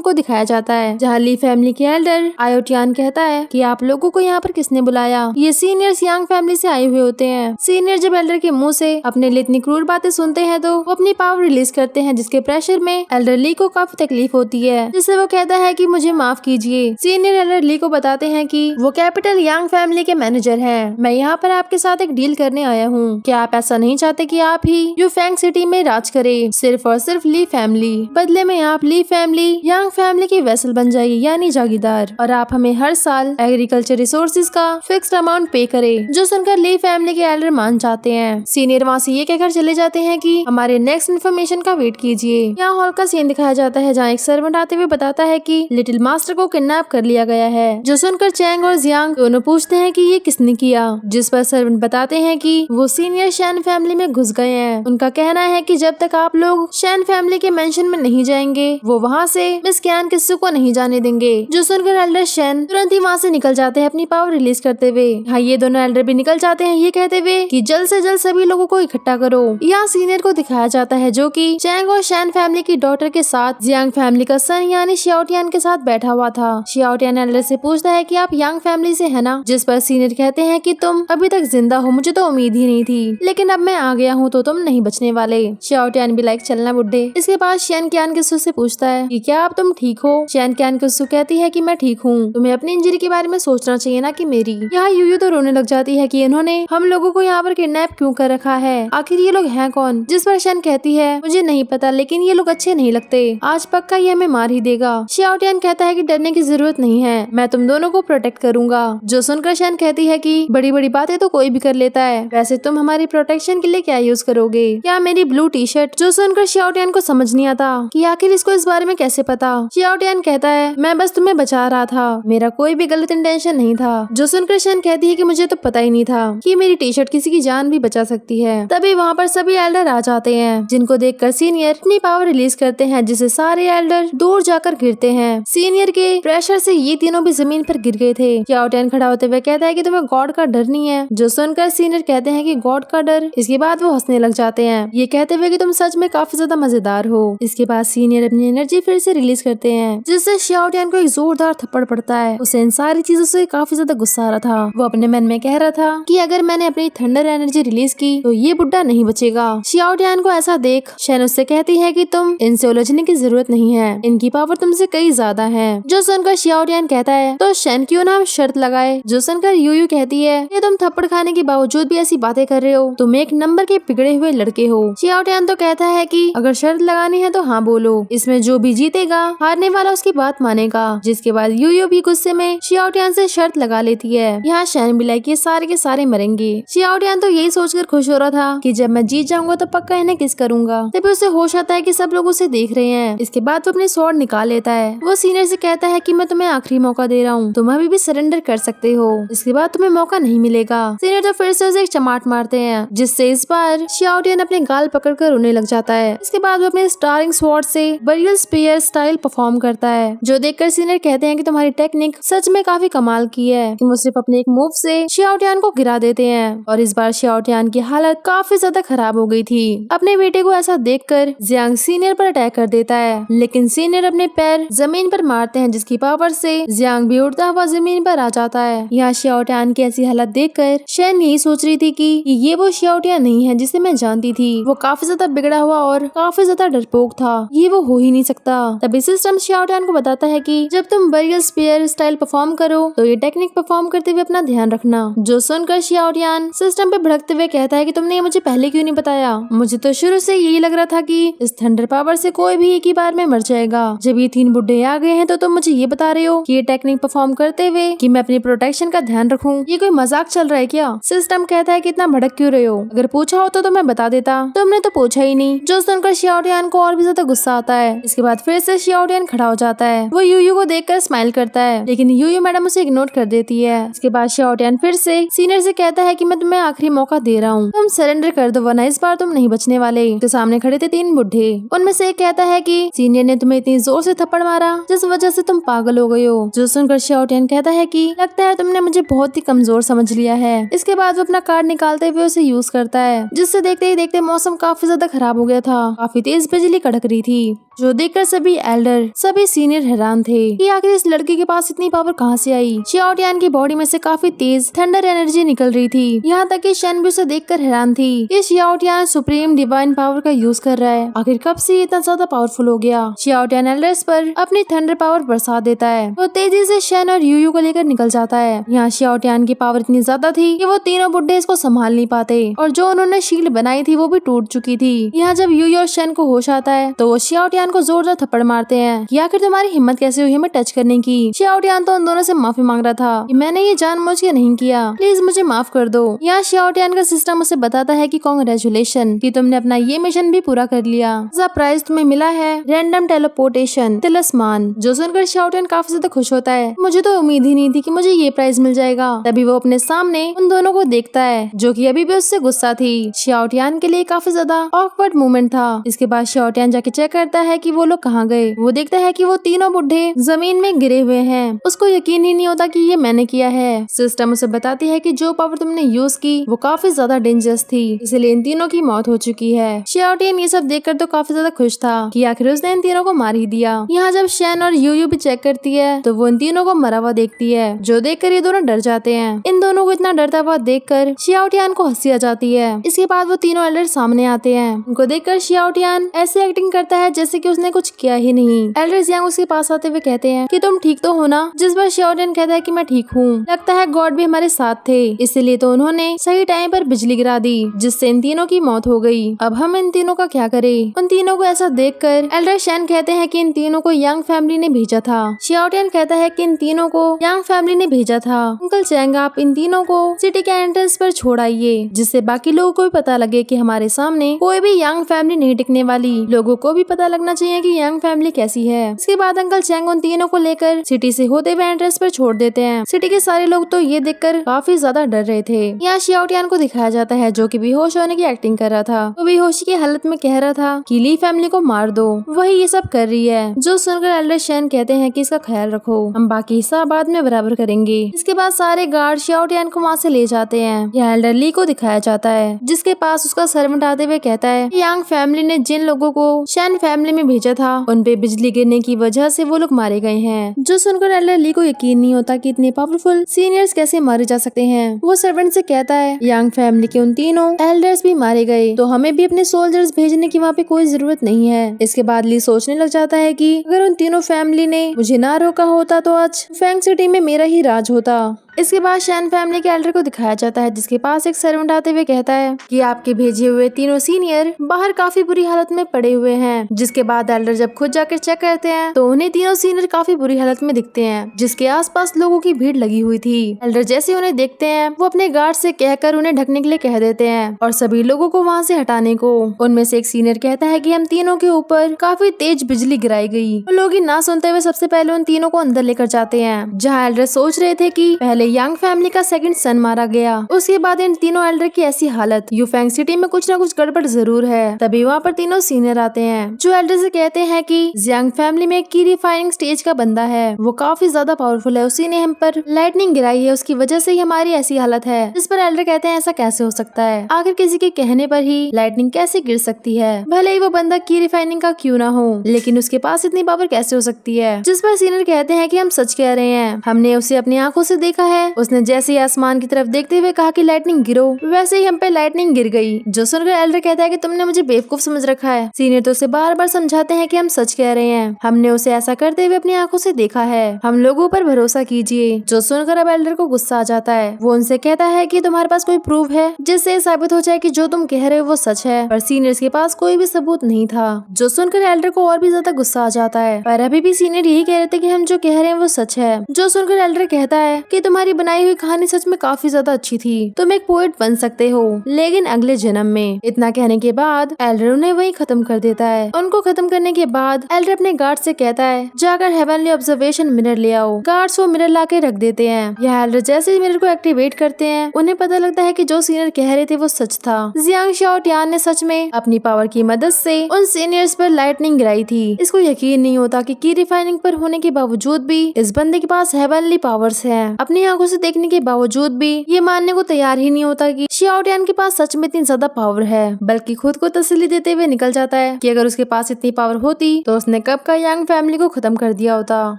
को दिखाया जाता है, जहाँ ली फैमिली के एल्डर आयोटियान कहता है कि आप लोगों को यहाँ पर किसने बुलाया। ये सीनियर्स यांग फैमिली से आए हुए होते हैं। सीनियर जब एल्डर के मुंह से अपने लिए इतनी क्रूर बातें सुनते हैं तो वो अपनी पावर रिलीज करते हैं, जिसके प्रेशर में एल्डर ली को काफी तकलीफ होती है, जिससे वो कहता है कि मुझे माफ कीजिए। सीनियर एल्डर ली को बताते हैं कि वो कैपिटल यांग फैमिली के मैनेजर हैं। मैं यहाँ पर आपके साथ एक डील करने आया हूँ। क्या आप ऐसा नहीं चाहते कि आप ही यू फैंग सिटी में राज करे, सिर्फ और सिर्फ ली फैमिली। बदले में आप ली फैमिली यांग फैमिली की वेसल बन जाइए, यानी जागीरदार, और आप हमें हर साल एग्रीकल्चर रिसोर्सेज का फिक्स्ड अमाउंट पे करें। जो सुनकर ली फैमिली के एल्डर मान जाते हैं। सीनियर वहाँ से ये कहकर चले जाते हैं कि हमारे नेक्स्ट इन्फॉर्मेशन का वेट कीजिए। यहाँ हॉल का सीन दिखाया जाता है, जहाँ एक सर्वेंट आते हुए बताता है कि लिटिल मास्टर को किडनैप कर लिया गया है। जो सुनकर चैंग और जियांग दोनों पूछते हैं कि ये किसने किया, जिस पर सर्वेंट बताते हैं कि वो सीनियर शैन फैमिली में घुस गए हैं। उनका कहना है कि जब तक आप लोग शैन फैमिली के मेंशन में नहीं जाएंगे, वो वहाँ से मिस कैन किस्सू को नहीं जाने देंगे। जो सुनकर एल्डर शैन तुरंत ही वहाँ से निकल जाते हैं, अपनी पावर रिलीज करते हुए। हाँ, ये दोनों एल्डर भी निकल जाते हैं, ये कहते हुए कि जल्द से जल्द सभी लोगों को इकट्ठा करो। यहाँ सीनियर को दिखाया जाता है, जो कि चैंग और शैन फैमिली की डॉटर के साथ जियांग फैमिली का सन यानी शियाओटियान के साथ बैठा हुआ था। शियाओटियान एल्डर से पूछता है कि आप यांग फैमिली से है ना, जिस पर सीनियर कहते हैं कि तुम अभी तक जिंदा हो, मुझे तो उम्मीद ही नहीं थी, लेकिन अब मैं आ गया हूँ तो तुम नहीं बचने वाले। शियाओटियान भी लाइक चलना बुड्ढे। इसके बाद शैन क्यान किस्सू से पूछता है कि क्या आप तुम ठीक हो। शैन क्यान किस्सू कहती है कि मैं ठीक हूँ, तुम्हें अपनी इंजरी के बारे में सोचना चाहिए ना कि मेरी। यहाँ यूयू तो रोने लग जाती है कि इन्होंने हम लोगों को यहाँ पर किडनैप क्यों कर रखा है, आखिर ये लोग हैं कौन। जिस पर शैन कहती है मुझे नहीं पता, लेकिन ये लोग अच्छे नहीं लगते, आज पक्का ये हमें मार ही देगा। शियाओटियान कहता है कि डरने की जरूरत नहीं है, मैं तुम दोनों को प्रोटेक्ट करूंगा। जो सुनकर शैन कहती है कि बड़ी बड़ी बातें तो कोई भी कर लेता है, वैसे तुम हमारी प्रोटेक्शन के लिए क्या यूज करोगे, क्या मेरी ब्लू टी शर्ट। जो सुनकर शियाओटियान को समझ नहीं आता कि आखिर इसको इस बारे में कैसे पता। शियाओटियान कहता है मैं बस तुम्हें बचा रहा था, मेरा कोई भी गलत इंटेंशन नहीं था। जो सुनकर शैन कहती है कि मुझे तो पता ही नहीं था कि मेरी टी शर्ट किसी की जान भी बचा सकती है। तभी वहाँ पर सभी एल्डर आ जाते हैं, जिनको देखकर सीनियर अपनी पावर रिलीज करते हैं, जिससे सारे एल्डर दूर जाकर गिरते हैं। सीनियर के प्रेशर से ये तीनों भी जमीन पर गिर गए थे। शियाओटियान खड़ा होते हुए कहता है कि तुम्हें गॉड का डर नहीं है। जो सुनकर सीनियर कहते हैं कि गॉड का डर। इसके बाद वो हंसने लग जाते हैं, ये कहते हुए कि तुम सच में काफी ज्यादा मजेदार हो। इसके बाद सीनियर अपनी एनर्जी फिर से रिलीज करते हैं, जिससे शियाओटियान को एक जोरदार थप्पड़ पड़ता है। उसे इन सारी चीजों से काफी ज्यादा गुस्सा आ रहा था। वो अपने मन में कह रहा था कि अगर मैंने अपनी थंडर एनर्जी रिलीज की तो ये बुड्ढा नहीं बचेगा। शियाओटियान को ऐसा देख शैन उससे कहती है कि तुम इनसे उलझने की जरूरत नहीं है, इनकी पावर तुमसे कई ज्यादा है। जो सुनकर शियाओटियान कहता है तो शैन क्यों ना हम शर्त लगाए। जो सुनकर यूयू कहती है कि तुम थप्पड़ खाने के बावजूद भी ऐसी बातें कर रहे हो, तुम एक नंबर के बिगड़े हुए लड़के हो। शियाओटियान तो कहता है कि अगर शर्त लगानी है तो हाँ बोलो, इसमें जो भी जीतेगा हारने वाला उसकी बात मानेगा। जिसके बाद यूयू भी गुस्से में शियाओटियान से शर्त लगा लेती है। यहाँ शैन भी लाइक ये सारे के सारे मरेंगे। शियाओटियान तो यही सोचकर खुश हो रहा था कि जब मैं जीत जाऊंगा तो पक्का इन्हें किस करूंगा। तभी उसे होश आता है कि सब लोग उसे देख रहे हैं। इसके बाद वो अपने स्वॉर्ड निकाल लेता है। वो सीनियर से कहता है कि मैं तुम्हें आखिरी मौका दे रहा हूँ, तुम अभी भी सरेंडर कर सकते हो, इसके बाद तुम्हें मौका नहीं मिलेगा। सीनियर तो फिर से उसे एक चमाट मारते हैं, जिससे इस बार शियाओटियान अपने गाल पकड़कर रोने लग जाता है। इसके बाद वो अपने स्टारिंग स्वॉर्ड से बरियल स्पीयर स्टाइल परफॉर्म करता है, जो देखकर सीनियर कहते हैं कि तुम्हारी टेक्निक सच में काफी कमाल की है। वो सिर्फ अपने एक मूव से शियाओटियान को गिरा देते हैं और इस बार शियाओटियान की हालत काफी ज्यादा खराब हो गई थी। अपने बेटे को ऐसा देखकर जियांग सीनियर पर अटैक कर देता है, लेकिन सीनियर अपने पैर जमीन पर मारते हैं, जिसकी पावर से जियांग भी उड़ता हुआ जमीन पर आ जाता है। यहाँ शियाओटियान की ऐसी हालत देखकर शैन यही सोच रही थी कि ये वो शियाओटियान नहीं है जिसे मैं जानती थी। वो काफी ज्यादा बिगड़ा हुआ और काफी ज्यादा डरपोक था, ये वो हो ही नहीं सकता। तभी सिस्टम शियाओटियान को बताता है कि जब तुम बरियल स्पीयर स्टाइल परफॉर्म करो तो ये टेक्निक परफॉर्म करते हुए अपना ध्यान रखना। जो सुनकर शियाओटियान सिस्टम पे भड़कते हुए कहता है कि तुमने ये मुझे पहले क्यों नहीं बताया, मुझे तो शुरू से यही लग रहा था कि इस थंडर पावर से कोई भी एक ही बार में मर जाएगा। जब ये तीन बुड्ढे आ गए हैं तो तुम मुझे ये बता रहे हो कि ये टेक्निक परफॉर्म करते हुए कि मैं अपनी प्रोटेक्शन का ध्यान रखूं, ये कोई मजाक चल रहा है क्या। सिस्टम कहता है कि इतना भड़क क्यों रहे हो, अगर पूछा होता तो मैं बता देता, तुमने तो पूछा ही नहीं। जो सुनकर शियाओटियान को और भी ज्यादा गुस्सा आता है। इसके बाद फिर से शियाओटियान खड़ा हो जाता है। वो यूयू को देखकर स्माइल करता है, लेकिन यूयू मैडम उसे इग्नोर कर देती है। इसके बाद शियाओटियान फिर से सीनियर से कहता है कि मैं तुम्हें आखिरी मौका दे रहा हूँ, तुम सरेंडर कर दो वरना इस बार तुम नहीं बचने वाले। तो सामने खड़े थे तीन बुड्ढे, उनमें से एक कहता है कि सीनियर ने तुम्हें इतनी जोर से थप्पड़ मारा जिस वजह से तुम पागल हो गए हो। जो सुनकर शियाओटियान कहता है कि लगता है तुमने मुझे बहुत ही कमजोर समझ समझ लिया है। इसके बाद वो अपना कार्ड निकालते हुए उसे यूज करता है, जिससे देखते ही देखते मौसम काफी ज्यादा खराब हो गया था। काफी तेज बिजली कड़क रही थी, जो देखकर सभी एल्डर, सभी सीनियर हैरान थे कि आखिर इस लड़के के पास इतनी पावर कहां से आई। शियाओ टियान की बॉडी में से काफी तेज थंडर एनर्जी निकल रही थी। यहाँ तक कि शन भी उसे देखकर हैरान थी कि Xiao Tian supreme divine power का यूज कर रहा है। आखिर कब से ये इतना ज्यादा पावरफुल हो गया। शियाओ टियान एल्डर्स पर अपनी थंडर पावर बरसा देता है। वो तेजी से शन और यूयू को लेकर निकल जाता है। यहाँ शियाओ टियान की पावर इतनी ज्यादा थी कि वो तीनों बुड्ढे इसको संभाल नहीं पाते, और जो उन्होंने शील्ड बनाई थी वो भी टूट चुकी थी। यहाँ जब यूयू और शन को होश आता है तो वो शियाओ टियान को जोरदार थप्पड़ मारते हैं कि आखिर तुम्हारी हिम्मत कैसे हुई हमें टच करने की। शियाओ टियान तो उन दोनों से माफी मांग रहा था कि मैंने ये जानबूझ के नहीं किया, प्लीज मुझे माफ कर दो। यहाँ शियाओ टियान का सिस्टम उसे बताता है कि कांग्रेचुलेशन कि तुमने अपना ये मिशन भी पूरा कर लिया। प्राइज तुम्हें मिला है रैंडम टेलीपोर्टेशन तिलिस्मान। जो सुनकर शियाओ टियान काफी ज्यादा खुश होता है। मुझे तो उम्मीद ही नहीं थी कि मुझे ये प्राइज मिल जाएगा। तभी वो अपने सामने उन दोनों को देखता है, जो कि अभी भी उससे गुस्सा थी। शियाओ टियान के लिए काफी ज्यादा ऑकवर्ड मोमेंट था। इसके बाद शियाओ टियान जाके चेक करता है कि वो लोग कहाँ गए। वो देखता है कि वो तीनों बुड्ढे जमीन में गिरे हुए हैं। उसको यकीन ही नहीं होता कि ये मैंने किया है। सिस्टम उसे बताती है कि जो पावर तुमने यूज की वो काफी ज्यादा डेंजरस थी, इसलिए इन तीनों की मौत हो चुकी है। शियाओ टियान ये सब देखकर तो काफी ज्यादा खुश था कि आखिर उसने इन तीनों को मार ही दिया। यहाँ जब शन और यूयू भी चेक करती है तो वो इन तीनों को मरा हुआ देखती है, जो देखकर ये दोनों डर जाते हैं। इन दोनों को इतना डरता हुआ देखकर शियाओ टियान को हंसी आ जाती है। इसके बाद वो तीनों एल्डर सामने आते हैं। उनको देखकर शियाओ टियान ऐसे एक्टिंग करता है जैसे कि उसने कुछ किया ही नहीं। एल्डर्स यांग उसके पास आते हुए कहते हैं कि तुम ठीक तो हो ना। जिस पर शियाओ टियान कहता है कि मैं ठीक हूँ, लगता है गॉड भी हमारे साथ थे, इसलिए तो उन्होंने सही टाइम पर बिजली गिरा दी, जिससे इन तीनों की मौत हो गई। अब हम इन तीनों का क्या करें। उन तीनों को ऐसा देखकर एल्डर शैन कहते हैं कि इन तीनों को यांग फैमिली ने भेजा था। शियाओ टियान कहता है कि इन तीनों को यांग फैमिली ने भेजा था। अंकल चैंग आप इन तीनों को सिटी के एंट्रेंस पर छोड़ आइए, जिससे बाकी लोगों को भी पता लगे कि हमारे सामने कोई भी यांग फैमिली नहीं टिकने वाली। लोगों को भी पता लगना चाहिए कि यांग फैमिली कैसी है। इसके बाद अंकल चैंग उन तीनों को लेकर सिटी से होते हुए एंट्रेंस पर छोड़ देते हैं। सिटी के सारे लोग तो ये देखकर काफी ज्यादा डर रहे थे। यहाँ शियाओ टियान को दिखाया जाता है, जो कि बेहोश होने की एक्टिंग कर रहा था। वो बेहोशी की हालत में कह रहा था कि ली फैमिली को मार दो, वही ये सब कर रही है। जो सुनकर एल्डर शैन कहते हैं कि इसका ख्याल रखो, हम बाकी हिस्सा बाद में बराबर करेंगे। इसके बाद सारे गार्ड शियाओ टियान को वहाँ से ले जाते हैं। यहाँ एल्डर ली को दिखाया जाता है, जिसके पास उसका सर्वेंट आते हुए कहता है कि यांग फैमिली ने जिन लोगों को शैन फैमिली में भेजा था उन पे बिजली गिरने की वजह से वो लोग मारे गए हैं। जो सुनकर एल्डर ली को यकीन नहीं होता कि इतने पावरफुल सीनियर्स कैसे मारे जा सकते हैं। वो सर्वेंट से कहता है यांग फैमिली के उन तीनों एल्डर्स भी मारे गए, तो हमें भी अपने सोल्जर्स भेजने की वहाँ पे कोई जरूरत नहीं है। इसके बाद ली सोचने लग जाता है कि अगर उन तीनों फैमिली ने मुझे ना रोका होता तो आज फैंग सिटी में मेरा ही राज होता। इसके बाद शैन फैमिली के एल्डर को दिखाया जाता है, जिसके पास एक सर्वेंट आते हुए कहता है कि आपके भेजे हुए तीनों सीनियर बाहर काफी बुरी हालत में पड़े हुए हैं। जिसके बाद एल्डर जब खुद जाकर चेक करते हैं तो उन्हें तीनों सीनियर काफी बुरी हालत में दिखते हैं, जिसके आसपास लोगों की भीड़ लगी हुई थी। एल्डर जैसे उन्हें देखते हैं वो अपने गार्ड से कहकर उन्हें ढकने के लिए कह देते हैं और सभी लोगों को वहाँ से हटाने को। उनमें से एक सीनियर कहता है कि हम तीनों के ऊपर काफी तेज बिजली गिराई गई। वो लोग ना सुनते हुए सबसे पहले उन तीनों को अंदर लेकर जाते हैं, जहाँ एल्डर सोच रहे थे कि पहले यांग फैमिली का सेकंड सन मारा गया, उसके बाद इन तीनों एल्डर की ऐसी हालत, यूफैंग सिटी में कुछ न कुछ गड़बड़ जरूर है। तभी वहाँ पर तीनों सीनियर आते हैं, जो एल्डर से कहते हैं कि जियांग फैमिली में की रिफाइनिंग स्टेज का बंदा है, वो काफी ज्यादा पावरफुल है, उसी ने हम पर लाइटनिंग गिराई है, उसकी वजह से ही हमारी ऐसी हालत है। जिस पर एल्डर कहते हैं ऐसा कैसे हो सकता है, आखिर किसी के कहने पर ही लाइटनिंग कैसे गिर सकती है, भले ही वो बंदा की रिफाइनिंग का क्यों ना हो, लेकिन उसके पास इतनी पावर कैसे हो सकती है। जिस पर सीनियर कहते हैं कि हम सच कह रहे हैं, हमने उसे अपनी आंखों से देखा है, उसने जैसे ही आसमान की तरफ देखते हुए कहा कि लाइटनिंग गिरो, वैसे ही हम पे लाइटनिंग गिर गई। जो सुनकर एल्डर कहता है कि तुमने मुझे बेवकूफ समझ रखा है। सीनियर तो उसे बार बार समझाते हैं कि हम सच कह रहे हैं, हमने उसे ऐसा करते हुए अपनी आंखों से देखा है, हम लोगों पर भरोसा कीजिए। जो सुनकर अब एल्डर को गुस्सा आ जाता है, वो उनसे कहता है कि तुम्हारे पास कोई प्रूफ है जिससे साबित हो जाए कि जो तुम कह रहे हो वो सच है, पर सीनियर्स के पास कोई भी सबूत नहीं था। जो सुनकर एल्डर को और भी ज्यादा गुस्सा आ जाता है, पर अभी भी सीनियर यही कह रहे थे कि हम जो कह रहे हैं वो सच है। जो सुनकर एल्डर कहता है कि तुम्हारी बनाई हुई कहानी सच में काफी ज्यादा अच्छी थी, तुम एक पोएट बन सकते हो, लेकिन अगले जन्म में। इतना कहने के बाद एल्डर उन्हें वहीं खत्म कर देता है। उनको खत्म करने के बाद एल्डर अपने गार्ड से कहता है जाकर हेवनली ऑब्जर्वेशन मिरर ले आओ। गार्ड्स वो मिरर लाके रख देते हैं। यह एल्डर जैसे ही मिरर को एक्टिवेट करते हैं, उन्हें पता लगता है कि जो सीनियर कह रहे थे वो सच था। जियांग शाओ टियान ने सच में अपनी पावर की मदद से उन सीनियर्स पर लाइटनिंग गिराई थी। इसको यकीन नहीं होता कि की रिफाइनिंग पर होने के बावजूद भी इस बंदे के पास हेवनली पावर्स हैं। अपनी आंखों से देखने के बावजूद भी ये मानने को तैयार ही नहीं होता कि शियाओटियान के पास सच में इतनी ज्यादा पावर है, बल्कि खुद को तसल्ली देते हुए निकल जाता है कि अगर उसके पास इतनी पावर होती तो उसने कब का यांग फैमिली को खत्म कर दिया होता।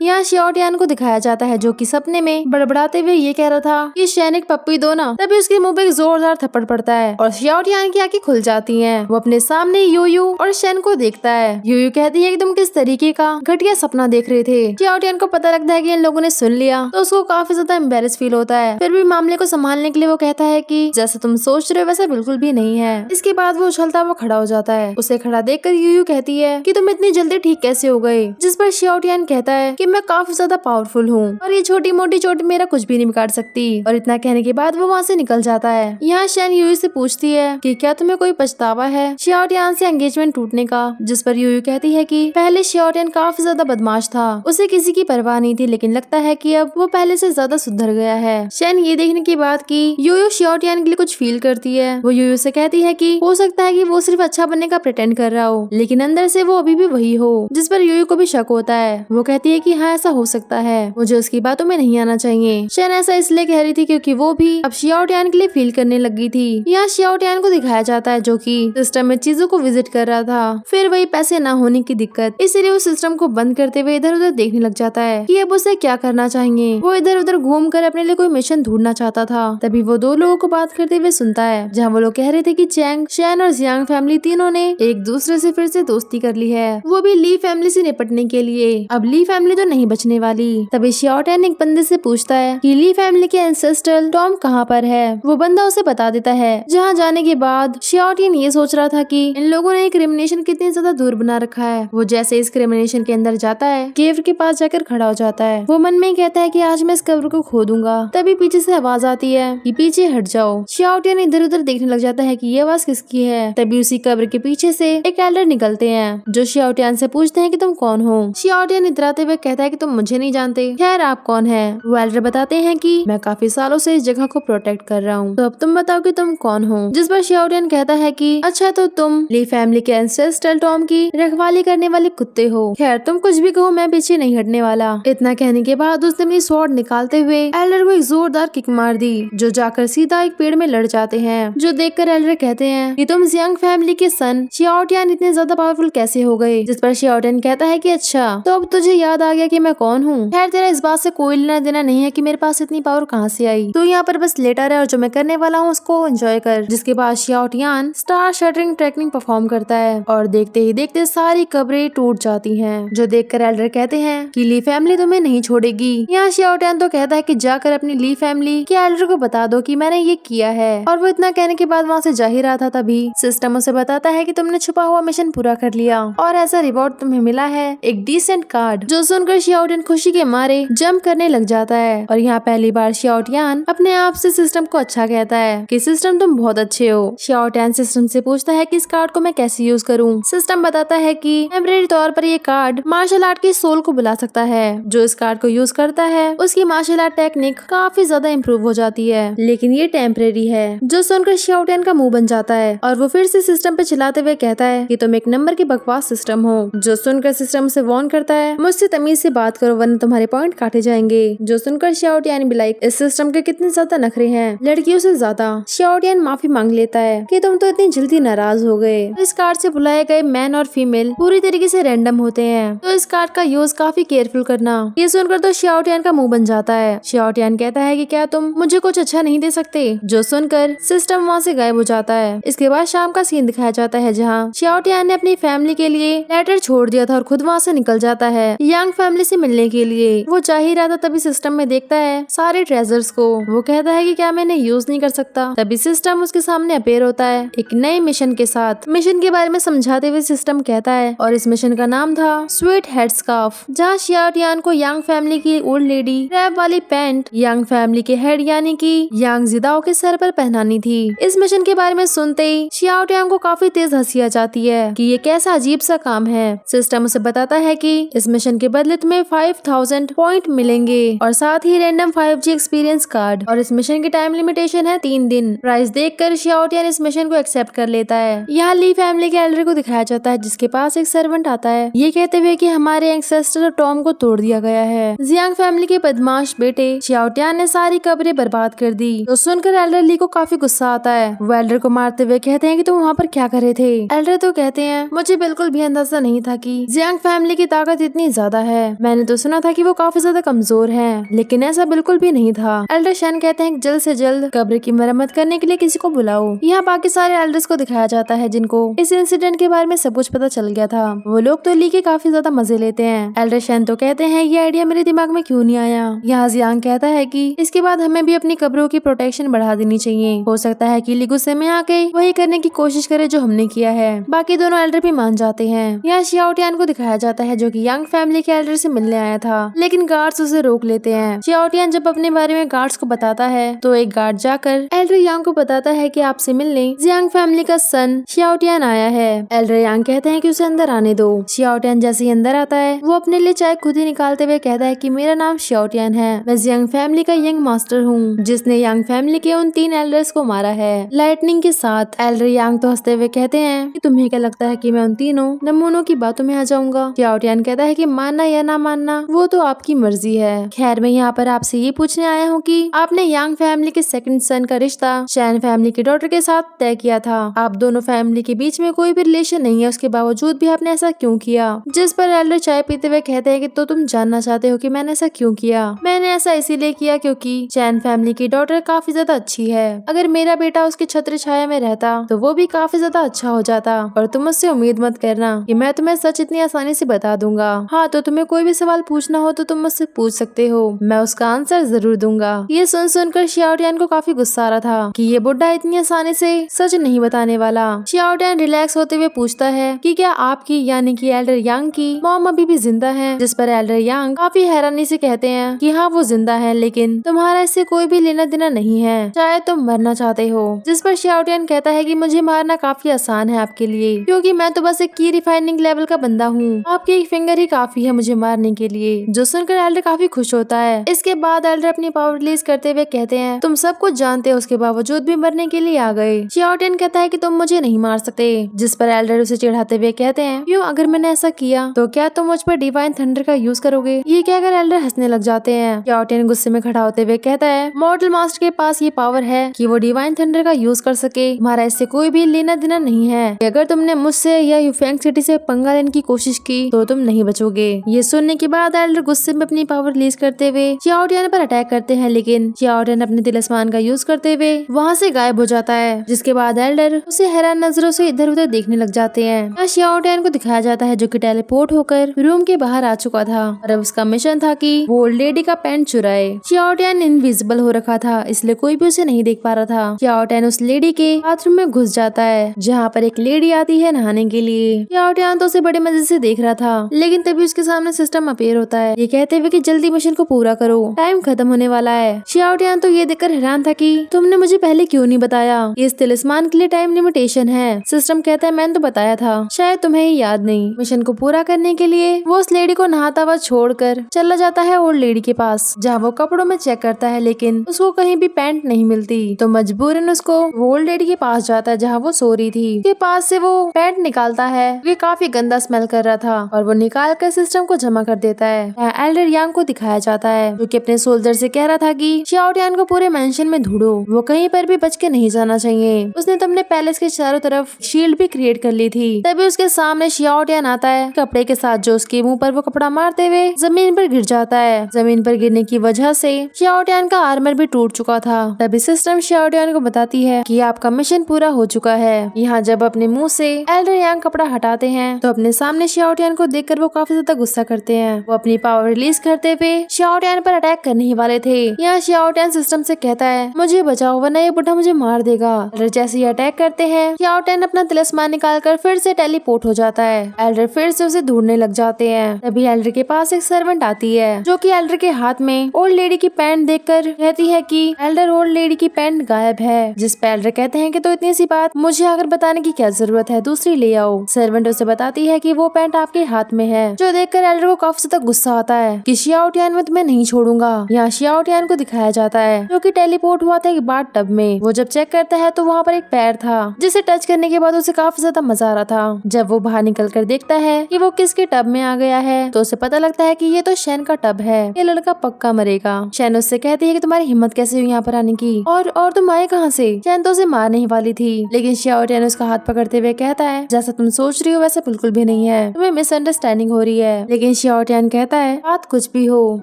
यहाँ शियाओटियान को दिखाया जाता है जो कि सपने में बड़बड़ाते हुए ये कह रहा था कि सैनिक पप्पी दो ना। तभी उसके मुंह पे एक जोरदार थप्पड़ पड़ता है और शियाओटियान की आंखें खुल जाती हैं। वो अपने सामने यूयू और शेन को देखता है। यूयू कहती है कि तुम किस तरीके का घटिया सपना देख रहे थे। शियाओटियान को पता लगता है कि इन लोगों ने सुन लिया तो उसको काफी ज्यादा एम्बेरस फील होता है। फिर भी मामले को संभालने के लिए वो कहता है कि जैसा तुम सोच रहे हो वैसा बिल्कुल भी नहीं है। इसके बाद वो उछलता हुआ खड़ा हो जाता है। उसे खड़ा देखकर यूयू कहती है कि तुम इतनी जल्दी ठीक कैसे हो गए, जिस पर शियाओटियान कहता है कि मैं काफी ज्यादा पावरफुल हूँ और ये छोटी मोटी चोट मेरा कुछ भी नहीं बिगाड़ सकती। और इतना कहने के बाद वो वहाँ से निकल जाता है। यहाँ शेन यूयू से पूछती है कि क्या तुम्हें कोई पछतावा है शियाओटियान से एंगेजमेंट टूटने का, जिस पर यूयू कहती है कि पहले शियाओटियान काफी ज्यादा बदमाश था, उसे किसी की परवाह नहीं थी, लेकिन लगता है कि अब वो पहले से ज्यादा सुधर गया है। शेन ये देखने के बाद कि यूयू शियाओटियान के लिए कुछ फील करती है, वो यूयू से कहती है कि हो सकता है कि वो सिर्फ अच्छा बनने का प्रिटेंड कर रहा हो, लेकिन अंदर से वो अभी भी वही हो, जिस पर यूयू को भी शक होता है। वो कहती है कि हाँ ऐसा हो सकता है, मुझे उसकी बातों में नहीं आना चाहिए। शेन ऐसा इसलिए कह रही थी क्योंकि वो भी अब शियाओटियान के लिए फील करने लगी थी। यहाँ शियाओटियान को दिखाया जाता है जो कि सिस्टम में चीजों को विजिट कर रहा था। फिर वही पैसे न होने की दिक्कत, इसीलिए वो सिस्टम को बंद करते हुए इधर उधर देखने लग जाता है कि अब उसे क्या करना चाहिए। वो इधर उधर घूम कर अपने लिए कोई मिशन ढूंढना चाहता था। तभी वो दो लोगों को बात करते हुए सुनता है, जहाँ वो लोग कह रहे थे कि चैंग, शेन और जियांग फैमिली तीनों ने एक दूसरे से फिर से दोस्ती कर ली है, वो भी ली फैमिली से निपटने के लिए। अब ली फैमिली तो नहीं बचने वाली। तभी शियाओटियान एक बंदे से पूछता है कि ली फैमिली के एंसेस्टर टॉम कहाँ पर है। वो बंदा उसे बता देता है, जहाँ जाने के बाद शियाओटियान ये सोच रहा था कि इन लोगों ने क्रिमिनेशन कितनी ज्यादा दूर बना रखा है। वो जैसे इस क्रिमिनेशन के अंदर जाता है, केव के पास जाकर खड़ा हो जाता है। वो मन में कहता है कि आज मैं इस कब्र को खोदूंगा। तभी पीछे से आवाज आती है कि पीछे हट जाओ। शियाओटियान इधर उधर देखने लग जाता है कि ये आवाज किसकी है। तभी उसी कब्र के पीछे से एक एल्डर निकलते हैं, जो शियाओटियान से पूछते हैं कि तुम कौन हो। शियाओटियान इतराते हुए कहता है कि तुम मुझे नहीं जानते, खैर आप कौन है। वो एल्डर बताते हैं कि मैं काफी सालों से इस जगह को प्रोटेक्ट कर रहा हूँ, तो अब तुम बताओ कि तुम कौन हो। जिस पर शियाओटियान कहता है कि अच्छा तो तुम ली फैमिली के एंसेस्टर टॉम की रखवाली करने वाले कुत्ते हो। खैर तुम कुछ भी कहो, मैं पीछे नहीं हटने वाला। इतना कहने के बाद उसने अपनी स्वॉर्ड निकालते हुए एल्डर को एक जोरदार किक मार दी, जो जाकर सीधा एक पेड़ में लड़ जाते हैं। जो देखकर एल्डर कहते हैं कि तुम जियांग फैमिली के सन शियाओटियान इतने ज्यादा पावरफुल कैसे हो गए। जिस पर शियाओटियान कहता है कि अच्छा तो अब तुझे याद आ गया कि मैं कौन हूँ। खैर तेरा इस बात से कोई लेना देना नहीं है कि मेरे पास इतनी पावर कहाँ से आई। तो यहाँ पर बस लेटा रहे और जो मैं करने वाला हूँ उसको एंजॉय कर। जिसके बाद शियाओटियान स्टार शटरिंग टेक्निक परफॉर्म करता है और देखते ही देखते सारी कब्रें टूट जाती हैं। जो देखकर एल्डर कहते हैं कि ली फैमिली तुम्हें नहीं छोड़ेगी। यहाँ शियाओटियान तो कहता है कि जाकर अपनी ली फैमिली के एल्डर को बता दो कि मैंने ये किया है। और वो इतना कहने के बाद वहाँ से जा ही रहा था, तभी सिस्टम उसे बताता है कि तुमने छुपा हुआ मिशन पूरा कर लिया और एज अ रिवॉर्ड तुम्हें मिला है एक डिसेंट कार्ड। जो सुनकर शियाओटियान खुशी के मारे जंप करने लग जाता है। और यहाँ पहली बार शियाओटियान अपने आप से सिस्टम को अच्छा कहता है कि सिस्टम तुम बहुत अच्छे हो। शियाओटियान सिस्टम से पूछता है कि इस कार्ड को मैं कैसे यूज करूँ। सिस्टम बताता है कि टेम्परेरी तौर पर ये कार्ड मार्शल आर्ट की सोल को बुला सकता है। जो इस कार्ड को यूज करता है उसकी मार्शल आर्ट टेक्निक काफी ज्यादा इम्प्रूव हो जाती है, लेकिन ये टेम्परेरी है। जो सुनकर शियाओटियान का मुंह बन जाता है और वो फिर से सिस्टम पे चिल्लाते हुए कहता है कि तुम एक नंबर की बकवास सिस्टम हो। जो सुनकर सिस्टम से वार्न करता है मुझसे तमीज से बात करो वरना तुम्हारे पॉइंट काटे जाएंगे। जो सुनकर शियाओटियान भी लाइक इस सिस्टम के कितने ज्यादा नखरे हैं, लड़कियों से ज्यादा। शियाओटियान माफी मांग लेता है कि तुम तो इतनी जल्दी नाराज हो गए। इस कार्ड से बुलाए गए मैन और फीमेल पूरी तरीके से रैंडम होते हैं, तो इस कार्ड का यूज काफी केयरफुल करना। ये सुनकर तो शियाओटियान का मुंह बन जाता है। शियाओटियान कहता है कि क्या तुम मुझे कुछ अच्छा नहीं दे सकते। जो सुनकर सिस्टम वहाँ से गायब हो जाता है। इसके बाद शाम का सीन दिखाया जाता है, जहाँ शियाओटियान ने अपनी फैमिली के लिए लेटर छोड़ दिया था और खुद वहाँ से निकल जाता है यांग फैमिली से मिलने के लिए। वो जा ही रहा था, तभी सिस्टम में देखता है सारे ट्रेजर्स को। वो कहता है कि क्या मैं इन्हें यूज नहीं कर सकता। तभी सिस्टम उसके सामने अपेयर होता है एक नए मिशन के साथ। मिशन के बारे में समझाते हुए सिस्टम कहता है, और इस मिशन का नाम था स्वीट हेड स्कार्फ, जहाँ शियाओटियान को यांग फैमिली की ओल्ड लेडी रैप वाली पैंट यांग फैमिली के हेड यानी कि यांग जिदाओ के सर पर पहनानी थी। इस मिशन के बारे में सुनते ही शियाओटियान को काफी तेज हंसी आ जाती है कि ये कैसा अजीब सा काम है। सिस्टम उसे बताता है कि इस मिशन के बदले तुम्हें 5000 पॉइंट मिलेंगे और साथ ही रैंडम 5G एक्सपीरियंस कार्ड, और इस मिशन की टाइम लिमिटेशन है 3 दिन। प्राइस देखकर शियाओटियान इस मिशन को एक्सेप्ट कर लेता है। यहाँ ली फैमिली के एल्डर को दिखाया जाता है, जिसके पास एक सर्वेंट आता है ये कहते हुए कि हमारे एंसेस्टर टॉम को तोड़ दिया गया है। जियांग फैमिली के बदमाश बेटे शियाओटियान ने सारी कब्रें बर्बाद कर दी। तो सुनकर एल्डर ली को काफी गुस्सा आता है। वो एल्डर को मारते हुए कहते हैं कि तुम वहाँ पर क्या कर रहे थे। एल्डर तो कहते हैं मुझे बिल्कुल भी अंदाजा नहीं था कि जियांग फैमिली की ताकत इतनी ज्यादा है। मैंने तो सुना था कि वो काफी ज्यादा कमजोर है, लेकिन ऐसा बिल्कुल भी नहीं था। एल्डर शन कहते हैं जल्द से जल्द कब्र की मरम्मत करने के लिए किसी को बुलाओ। यहाँ बाकी सारे एल्डर्स को दिखाया जाता है जिनको इस इंसिडेंट के बारे में सब कुछ पता चल गया था। वो लोग तो ली के काफी ज्यादा मजे लेते हैं। एल्डर शन तो कहते हैं ये आइडिया मेरे दिमाग में क्यों नहीं आया। यहाँ जियांग कहता है कि इसके बाद हमें भी अपनी कब्रों की प्रोटेक्शन बढ़ा देनी चाहिए। हो सकता है कि ली गुस्से में आके वही करने की कोशिश करे जो हमने किया है। बाकी दोनों एल्डर भी मान जाते हैं। यहाँ शियाओटियान को दिखाया जाता है जो कि यांग फैमिली के एल्डर से मिलने आया था, लेकिन गार्ड्स उसे रोक लेते हैं। शियाओटियान जब अपने बारे में गार्ड्स को बताता है तो एक गार्ड जाकर एल्डर यांग को बताता है कि आपसे मिलने जियांग फैमिली का सन शियाओटियान आया है। एल्डर यांग कहते हैं कि उसे अंदर आने दो। शियाओटियान जैसे ही अंदर आता है वो अपने लिए चाय खुद ही निकालते हुए कहता है कि मेरा नाम शियाओटियान है, मैं जियांग फैमिली का यंग मास्टर हूँ जिसने यांग फैमिली के उन 3 एल्डर्स को मारा है लाइटनिंग के साथ। एल्डर यांग तो हंसते हुए कहते हैं कि तुम्हें क्या लगता है कि मैं उन तीनों नमूनों की बातों में आ जाऊंगा। शियाओटियान कहता है कि मानना या ना मानना वो तो आपकी मर्जी है। खैर मैं यहाँ पर आपसे ये पूछने आया हूँ कि आपने यांग फैमिली के सेकंड सन का रिश्ता शैन फैमिली की डॉटर के साथ तय किया था। आप दोनों फैमिली के बीच में कोई भी रिलेशन नहीं है, उसके बावजूद भी आपने ऐसा क्यों किया। जिस पर एल्डर चाय पीते हुए कहते हैं कि तो तुम जानना चाहते हो कि मैंने ऐसा क्यों किया। मैंने ऐसा इसीलिए किया क्योंकि शैन फैमिली की डॉटर काफी ज्यादा अच्छी है। अगर मेरा बेटा उसकी छत्र छाया में रहता तो वो भी काफी ज्यादा अच्छा हो जाता। और तुम मुझसे उम्मीद मत करना कि मैं तुम्हें सच इतनी आसानी से बता दूंगा। हाँ तो तुम्हें कोई भी सवाल पूछना हो तो तुम मुझसे पूछ सकते हो, मैं उसका आंसर जरूर दूंगा। ये सुनकर शियाओटियान को काफी गुस्सा आ रहा था कि ये बुड्ढा इतनी आसानी से सच नहीं बताने वाला। शियाओटियान रिलैक्स होते हुए पूछता है कि क्या आपकी यानी कि एल्डर यांग की मॉम अभी भी जिंदा है। जिस पर एल्डर यांग काफी हैरानी से कहते हैं कि हाँ वो जिंदा है, लेकिन तुम्हारा इससे कोई भी लेना देना नहीं है, शायद तुम मरना चाहते हो। जिस पर शियाओटियान कहता है कि मुझे मारना काफी आसान है आपके लिए, क्योंकि मैं तो बस एक की रिफाइनिंग लेवल का बंदा हूँ, आपकी एक फिंगर ही काफी है मुझे मारने के लिए। जो सुनकर एल्डर काफी खुश होता है। इसके बाद एल्डर अपनी पावर रिलीज करते हुए कहते हैं तुम सब कुछ जानते हो, उसके बावजूद भी मरने के लिए आ गए। शियाओटियान कहता है कि तुम मुझे नहीं मार सकते। जिस पर एल्डर उसे चिढ़ाते हुए कहते हैं क्यों, अगर मैंने ऐसा किया तो क्या तुम मुझ पर डिवाइन थंडर का यूज करोगे। ये कहकर एल्डर हंसने लग जाते हैं। शियाओटियान गुस्से में खड़ा होते हुए कहता है मॉर्टल मास्टर के पास ये पावर है कि वो डिवाइन थंडर का यूज कर सके, हमारा इससे कोई भी लेना देना नहीं है। अगर तुमने मुझसे या यूफेंग सिटी से पंगा लेने की कोशिश की तो तुम नहीं बचोगे। ये सुनने के बाद एल्डर गुस्से में अपनी पावर रिलीज करते हुए शियाओटियान पर अटैक करते हैं, लेकिन शियाओटियान अपने तिलिस्मान का यूज करते हुए वहाँ से गायब हो जाता है। जिसके बाद एल्डर उसे हैरान नजरों से इधर उधर देखने लग जाते हैं। यहाँ शियाओटियान को दिखाया जाता है जो कि टेलीपोर्ट होकर रूम के बाहर आ चुका था और अब उसका मिशन था कि वो ओल्ड लेडी का पेंट चुराए। शियाओटियान इनविजिबल हो रखा था, इसलिए कोई भी उसे नहीं देख पा रहा था। शियाओटियान उस लेडी के बाथरूम में घुस जाता है जहाँ पर एक लेडी आती है नहाने के लिए। शियाओटियान तो उसे बड़े मजे से देख रहा था, लेकिन तभी उसके सामने सिस्टम अपीयर होता है, ये कहते हुए कि जल्दी मिशन को पूरा करो, टाइम खत्म होने वाला है। शियाओटियान तो ये देखकर हैरान था कि तुमने मुझे पहले क्यों नहीं बताया, इस तिलिस्मान के लिए टाइम लिमिटेशन है। सिस्टम कहता है मैंने तो बताया था, शायद तुम्हें ही याद नहीं। मिशन को पूरा करने के लिए वो उस लेडी को नहाता हुआ छोड़कर चला जाता है ओल्ड लेडी के पास, जहाँ वो कपड़ों में चेक करता है, लेकिन उसको कहीं भी पैंट नहीं मिलती। तो मजबूरन उसको वो ओल्ड लेडी के पास जाता है जहाँ वो सो रही थी। उसके पास से वो पैंट निकालता है, ये काफी गंदा स्मेल कर रहा था, और वो निकाल कर सिस्टम को जमा कर देता है। एल्डर यांग को दिखाया जाता है जो कि अपने सोल्जर से कह रहा था कि शियाओटियान को पूरे मेंशन में ढूंढो, वो कहीं पर भी बच के नहीं जाना चाहिए। उसने तो अपने पैलेस के चारों तरफ शील्ड भी क्रिएट कर ली थी। तभी उसके सामने शियाओटियान आता है कपड़े के साथ, जो उसके मुंह पर वो कपड़ा मारते हुए जमीन पर गिर जाता है। जमीन पर गिरने की वजह से शियाओटियान का आर्मर भी टूट चुका था। तभी सिस्टम शियाओटियान को बताती है कि आपका मिशन पूरा हो चुका है। यहाँ जब अपने मुंह से एल्डर यांग कपड़ा हटाते हैं तो अपने सामने शियाओटियान को देखकर वो काफी ज्यादा गुस्सा करते हैं। वो अपनी पावर रिलीज करते हुए शियाओटियान पर अटैक करने ही वाले थे। यहाँ शियाओटियान सिस्टम से कहता है मुझे बचाओ वरना ये बुढ़ा मुझे मार देगा। एल्डर जैसे ही अटैक करते हैं शियाओटियान अपना तिलिस्मान निकालकर फिर से टेलीपोर्ट हो जाता है। एल्डर फिर से उसे ढूंढने लग जाते हैं। तभी एल्डर के पास एक सर्वेंट आती है जो कि एल्डर के हाथ में ओल्ड लेडी की पैंट देखकर कहती है कि एल्डर ओल्ड लेडी की पैंट गायब है। जिस पे एल्डर कहते हैं कि तो इतनी सी बात मुझे आकर बताने की क्या जरूरत है, दूसरी ले आओ। सर्वेंट उसे बताती है कि वो पैंट आपके हाथ में है, जो देखकर एल्डर को काफी ज्यादा गुस्सा आता है कि शियाओटियान मैं तुम्हें नहीं छोड़ूंगा। यहाँ शियाओटियान को दिखाया जाता है जो कि टेलीपोर्ट हुआ था एक बाथ टब में। वो जब चेक करता है तो वहाँ पर एक पैर था जिसे टच करने के बाद उसे काफी ज्यादा मजा आ रहा था। जब वो बाहर निकल कर देखता है कि वो किसके टब में आ गया है तो उसे पता लगता है कि ये तो शैन का टब है, ये लड़का पक्का मरेगा। करेगा। शैन उससे कहती है कि तुम्हारी हिम्मत कैसे हुई यहाँ पर आने की, और तुम आए कहाँ से? शैन तो उसे मारने ही वाली थी, लेकिन xiao tian उसका हाथ पकड़ते हुए कहता है जैसा तुम सोच रही हो वैसा बिल्कुल भी नहीं है, तुम्हें मिसअंडरस्टैंडिंग हो रही है। लेकिन xiao tian कहता है बात कुछ भी हो,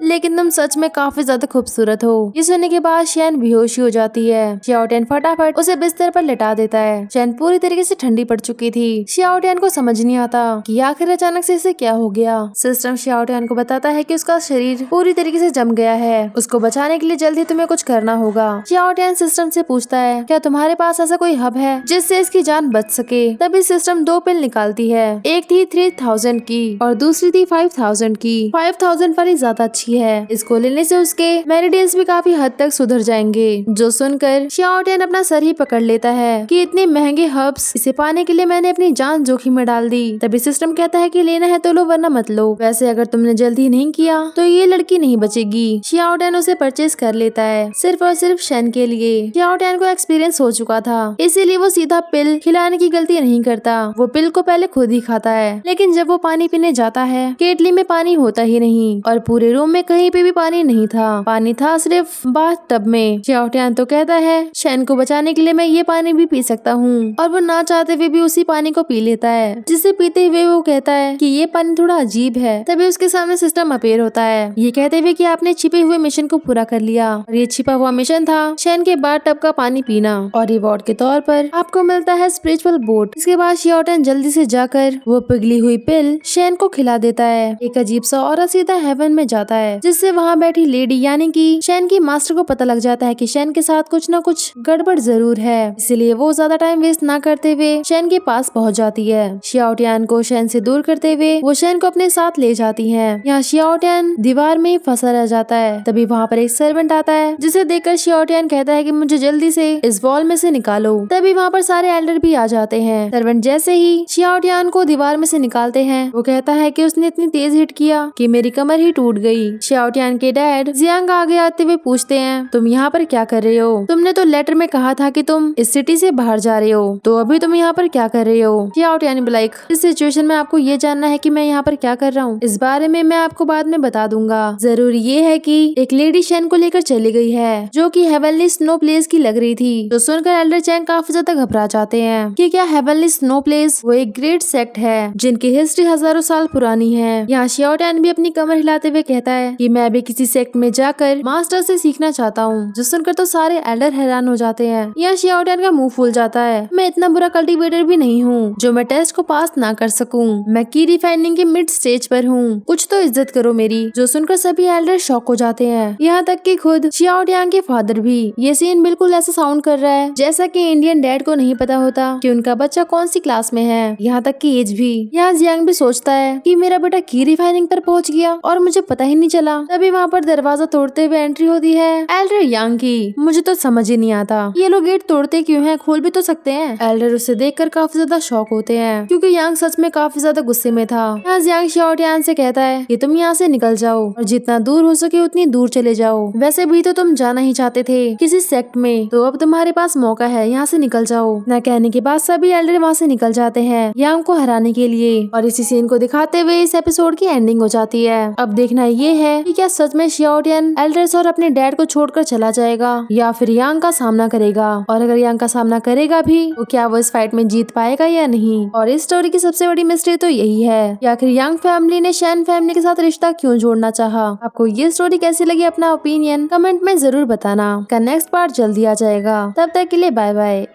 लेकिन तुम सच में काफी ज्यादा खूबसूरत हो। ये सुनने के बाद शैन बेहोश हो जाती है। xiao tian फटाफट उसे बिस्तर पर लेटा देता है। शैन पूरी तरीके से ठंडी पड़ चुकी थी। xiao tian को समझ नहीं आता कि आखिर अचानक से इसे क्या हो गया। सिस्टम xiao tian को बताता है कि उसका शरीर पूरी तरीके से जम गया है, उसको बचाने के लिए जल्दी तुम्हें कुछ करना होगा। xiao tian सिस्टम से पूछता है क्या तुम्हारे पास ऐसा कोई हब है जिससे इसकी जान बच सके। तभी सिस्टम 2 पिल निकालती है, एक थी 3000 की और दूसरी थी 5000 की। 5000 वाली ज्यादा अच्छी है, इसको लेने से उसके मेरिडियंस भी काफी हद तक सुधर जाएंगे। जो सुनकर xiao tian अपना सर ही पकड़ लेता है कि इतने महंगे हर्ब्स इसे पाने के लिए मैंने अपनी जान जोखिम में डाल दी। तभी सिस्टम कहता है कि लेना है तो लो वरना मत लो, वैसे अगर तुमने जल्दी नहीं किया तो ये लड़की नहीं बचेगी। xiao tian उसे परचेज कर लेता है सिर्फ और सिर्फ शैन के लिए। xiao tian को एक्सपीरियंस हो चुका था, इसीलिए वो सीधा पिल खिलाने की गलती नहीं करता, वो पिल को पहले खुद ही खाता है। लेकिन जब वो पानी पीने जाता है केटली में पानी होता ही नहीं और पूरे रूम में कहीं पे भी पानी नहीं था, पानी था सिर्फ बाथ टब में। xiao tian तो कहता है शैन को बचाने के लिए मैं ये पानी भी पी सकता हूँ, और वो ना चाहते हुए भी उसी पानी को पी लेता है, जिसे पीते हुए वो कहता है कि ये पानी थोड़ा अजीब है। तभी उसके सामने सिस्टम अपीयर होता है, ये कहते हुए कि आपने छिपे हुए मिशन को पूरा कर लिया, और ये छिपा हुआ मिशन था शैन के बाथ टब का पानी पीना, और रिवॉर्ड के तौर पर आपको मिलता है स्पिरिचुअल बोट। इसके बाद xiao tian जल्दी से जाकर वो पिघली हुई पिल शैन को खिला देता है। एक अजीब सा औरत सीधा हेवन में जाता है, जिससे वहाँ बैठी लेडी यानी कि शैन की मास्टर को पता लग जाता है कि शैन के साथ कुछ न कुछ गड़बड़ जरूर है, इसलिए वो ज्यादा टाइम वेस्ट ना करते हुए शैन के पास पहुँच जाती है। xiao tian को शैन से दूर करते हुए वो शैन को अपने साथ ले जाती है। यहाँ xiao tian दीवार में ही फंसा रह जाता है। तभी वहाँ पर एक सर्वेंट आता है, जिसे देखकर xiao tian कहता है कि मुझे जल्दी से इस वॉल में से निकालो। तभी वहाँ पर सारे एल्डर भी आ जाते हैं। सर्वेंट जैसे ही xiao tian को दीवार में से निकालते हैं, वो कहता है कि उसने इतनी तेज हिट किया कि मेरी कमर ही टूट गई। xiao tian के डैड जियांग आगे आते हुए पूछते हैं तुम यहाँ पर क्या कर रहे हो? तुमने तो लेटर में कहा था कि तुम इस सिटी से बाहर जा रहे हो, तो अभी तुम यहाँ पर क्या कर रहे हो? xiao tian लाइक इस सिचुएशन में आपको ये जानना है कि मैं यहाँ पर क्या कर रहा हूँ, इस बारे में मैं आपको बाद में बता दूंगा। जरूर ये है कि एक लेडी शैन को लेकर चली गई है, जो कि हेवनली स्नो प्लेस की लग रही थी। तो सुनकर एल्डर चैंग काफी ज्यादा घबरा जाते हैं कि क्या हेवनली स्नो प्लेस वो एक ग्रेट सेक्ट है जिनकी हिस्ट्री हजारों साल पुरानी है। यहाँ xiao tian भी अपनी कमर हिलाते हुए कहता है कि मैं भी किसी सेक्ट में जाकर मास्टर से सीखना चाहता हूँ। जो सुनकर तो सारे एल्डर हैरान हो जाते हैं। यहाँ xiao tian का मुंह फूल जाता है, मैं इतना बुरा कल्टीवेटर भी नहीं हूँ जो मैं टेस्ट को पास ना कर सकूं, मैं की रिफाइनिंग के मिड स्टेज पर हूँ, कुछ तो इज्जत करो मेरी। जो सुनकर सभी एल्डर शॉक हो जाते हैं, यहाँ तक कि खुद xiao tian के फादर भी। ये सीन बिल्कुल ऐसा साउंड कर रहा है जैसा कि इंडियन डैड को नहीं पता होता कि उनका बच्चा कौन सी क्लास में है, यहाँ तक कि एज भी। यहाँ जियांग भी सोचता है कि मेरा बेटा की रिफाइनिंग पर पहुँच गया और मुझे पता ही नहीं चला। तभी वहाँ पर दरवाजा तोड़ते हुए एंट्री होती है एल्डर यांग की। मुझे तो समझ ही नहीं आता ये लोग गेट तोड़ते क्यों हैं, खोल भी तो सकते हैं। एल्डर उसे देखकर काफी ज्यादा शॉक होते हैं, क्योंकि यांग सच में काफी ज्यादा गुस्से में था। यहाँ जियांग xiao tian से कहता है कि तुम यहाँ से निकल जाओ और जितना दूर हो सके उतनी दूर चले जाओ, वैसे भी तो तुम जाना ही चाहते थे किसी सेक्ट में, तो अब तुम्हारे पास मौका है, यहाँ से निकल जाओ। न कहने के बाद सभी एल्डर वहाँ से निकल जाते हैं यांग को हराने के लिए, और इसी सीन को दिखाते हुए इस एपिसोड की एंडिंग हो जाती है। अब देखना ये है कि क्या सच में xiao tian एल्डर्स और अपने डैड को छोड़कर चला जाएगा या फिर यांग का सामना करेगा, और अगर यांग का सामना करेगा भी तो क्या वो इस फाइट में जीत पाएगा या नहीं। और इस स्टोरी की सबसे बड़ी मिस्ट्री तो यही है कि आखिर यांग फैमिली ने शैन फैमिली के साथ रिश्ता क्यों जोड़ना चाहा। आपको ये स्टोरी कैसी लगी, अपना ओपिनियन कमेंट में जरूर बताना। का नेक्स्ट पार्ट जल्दी आ जाएगा, तब तक के लिए बाय बाय।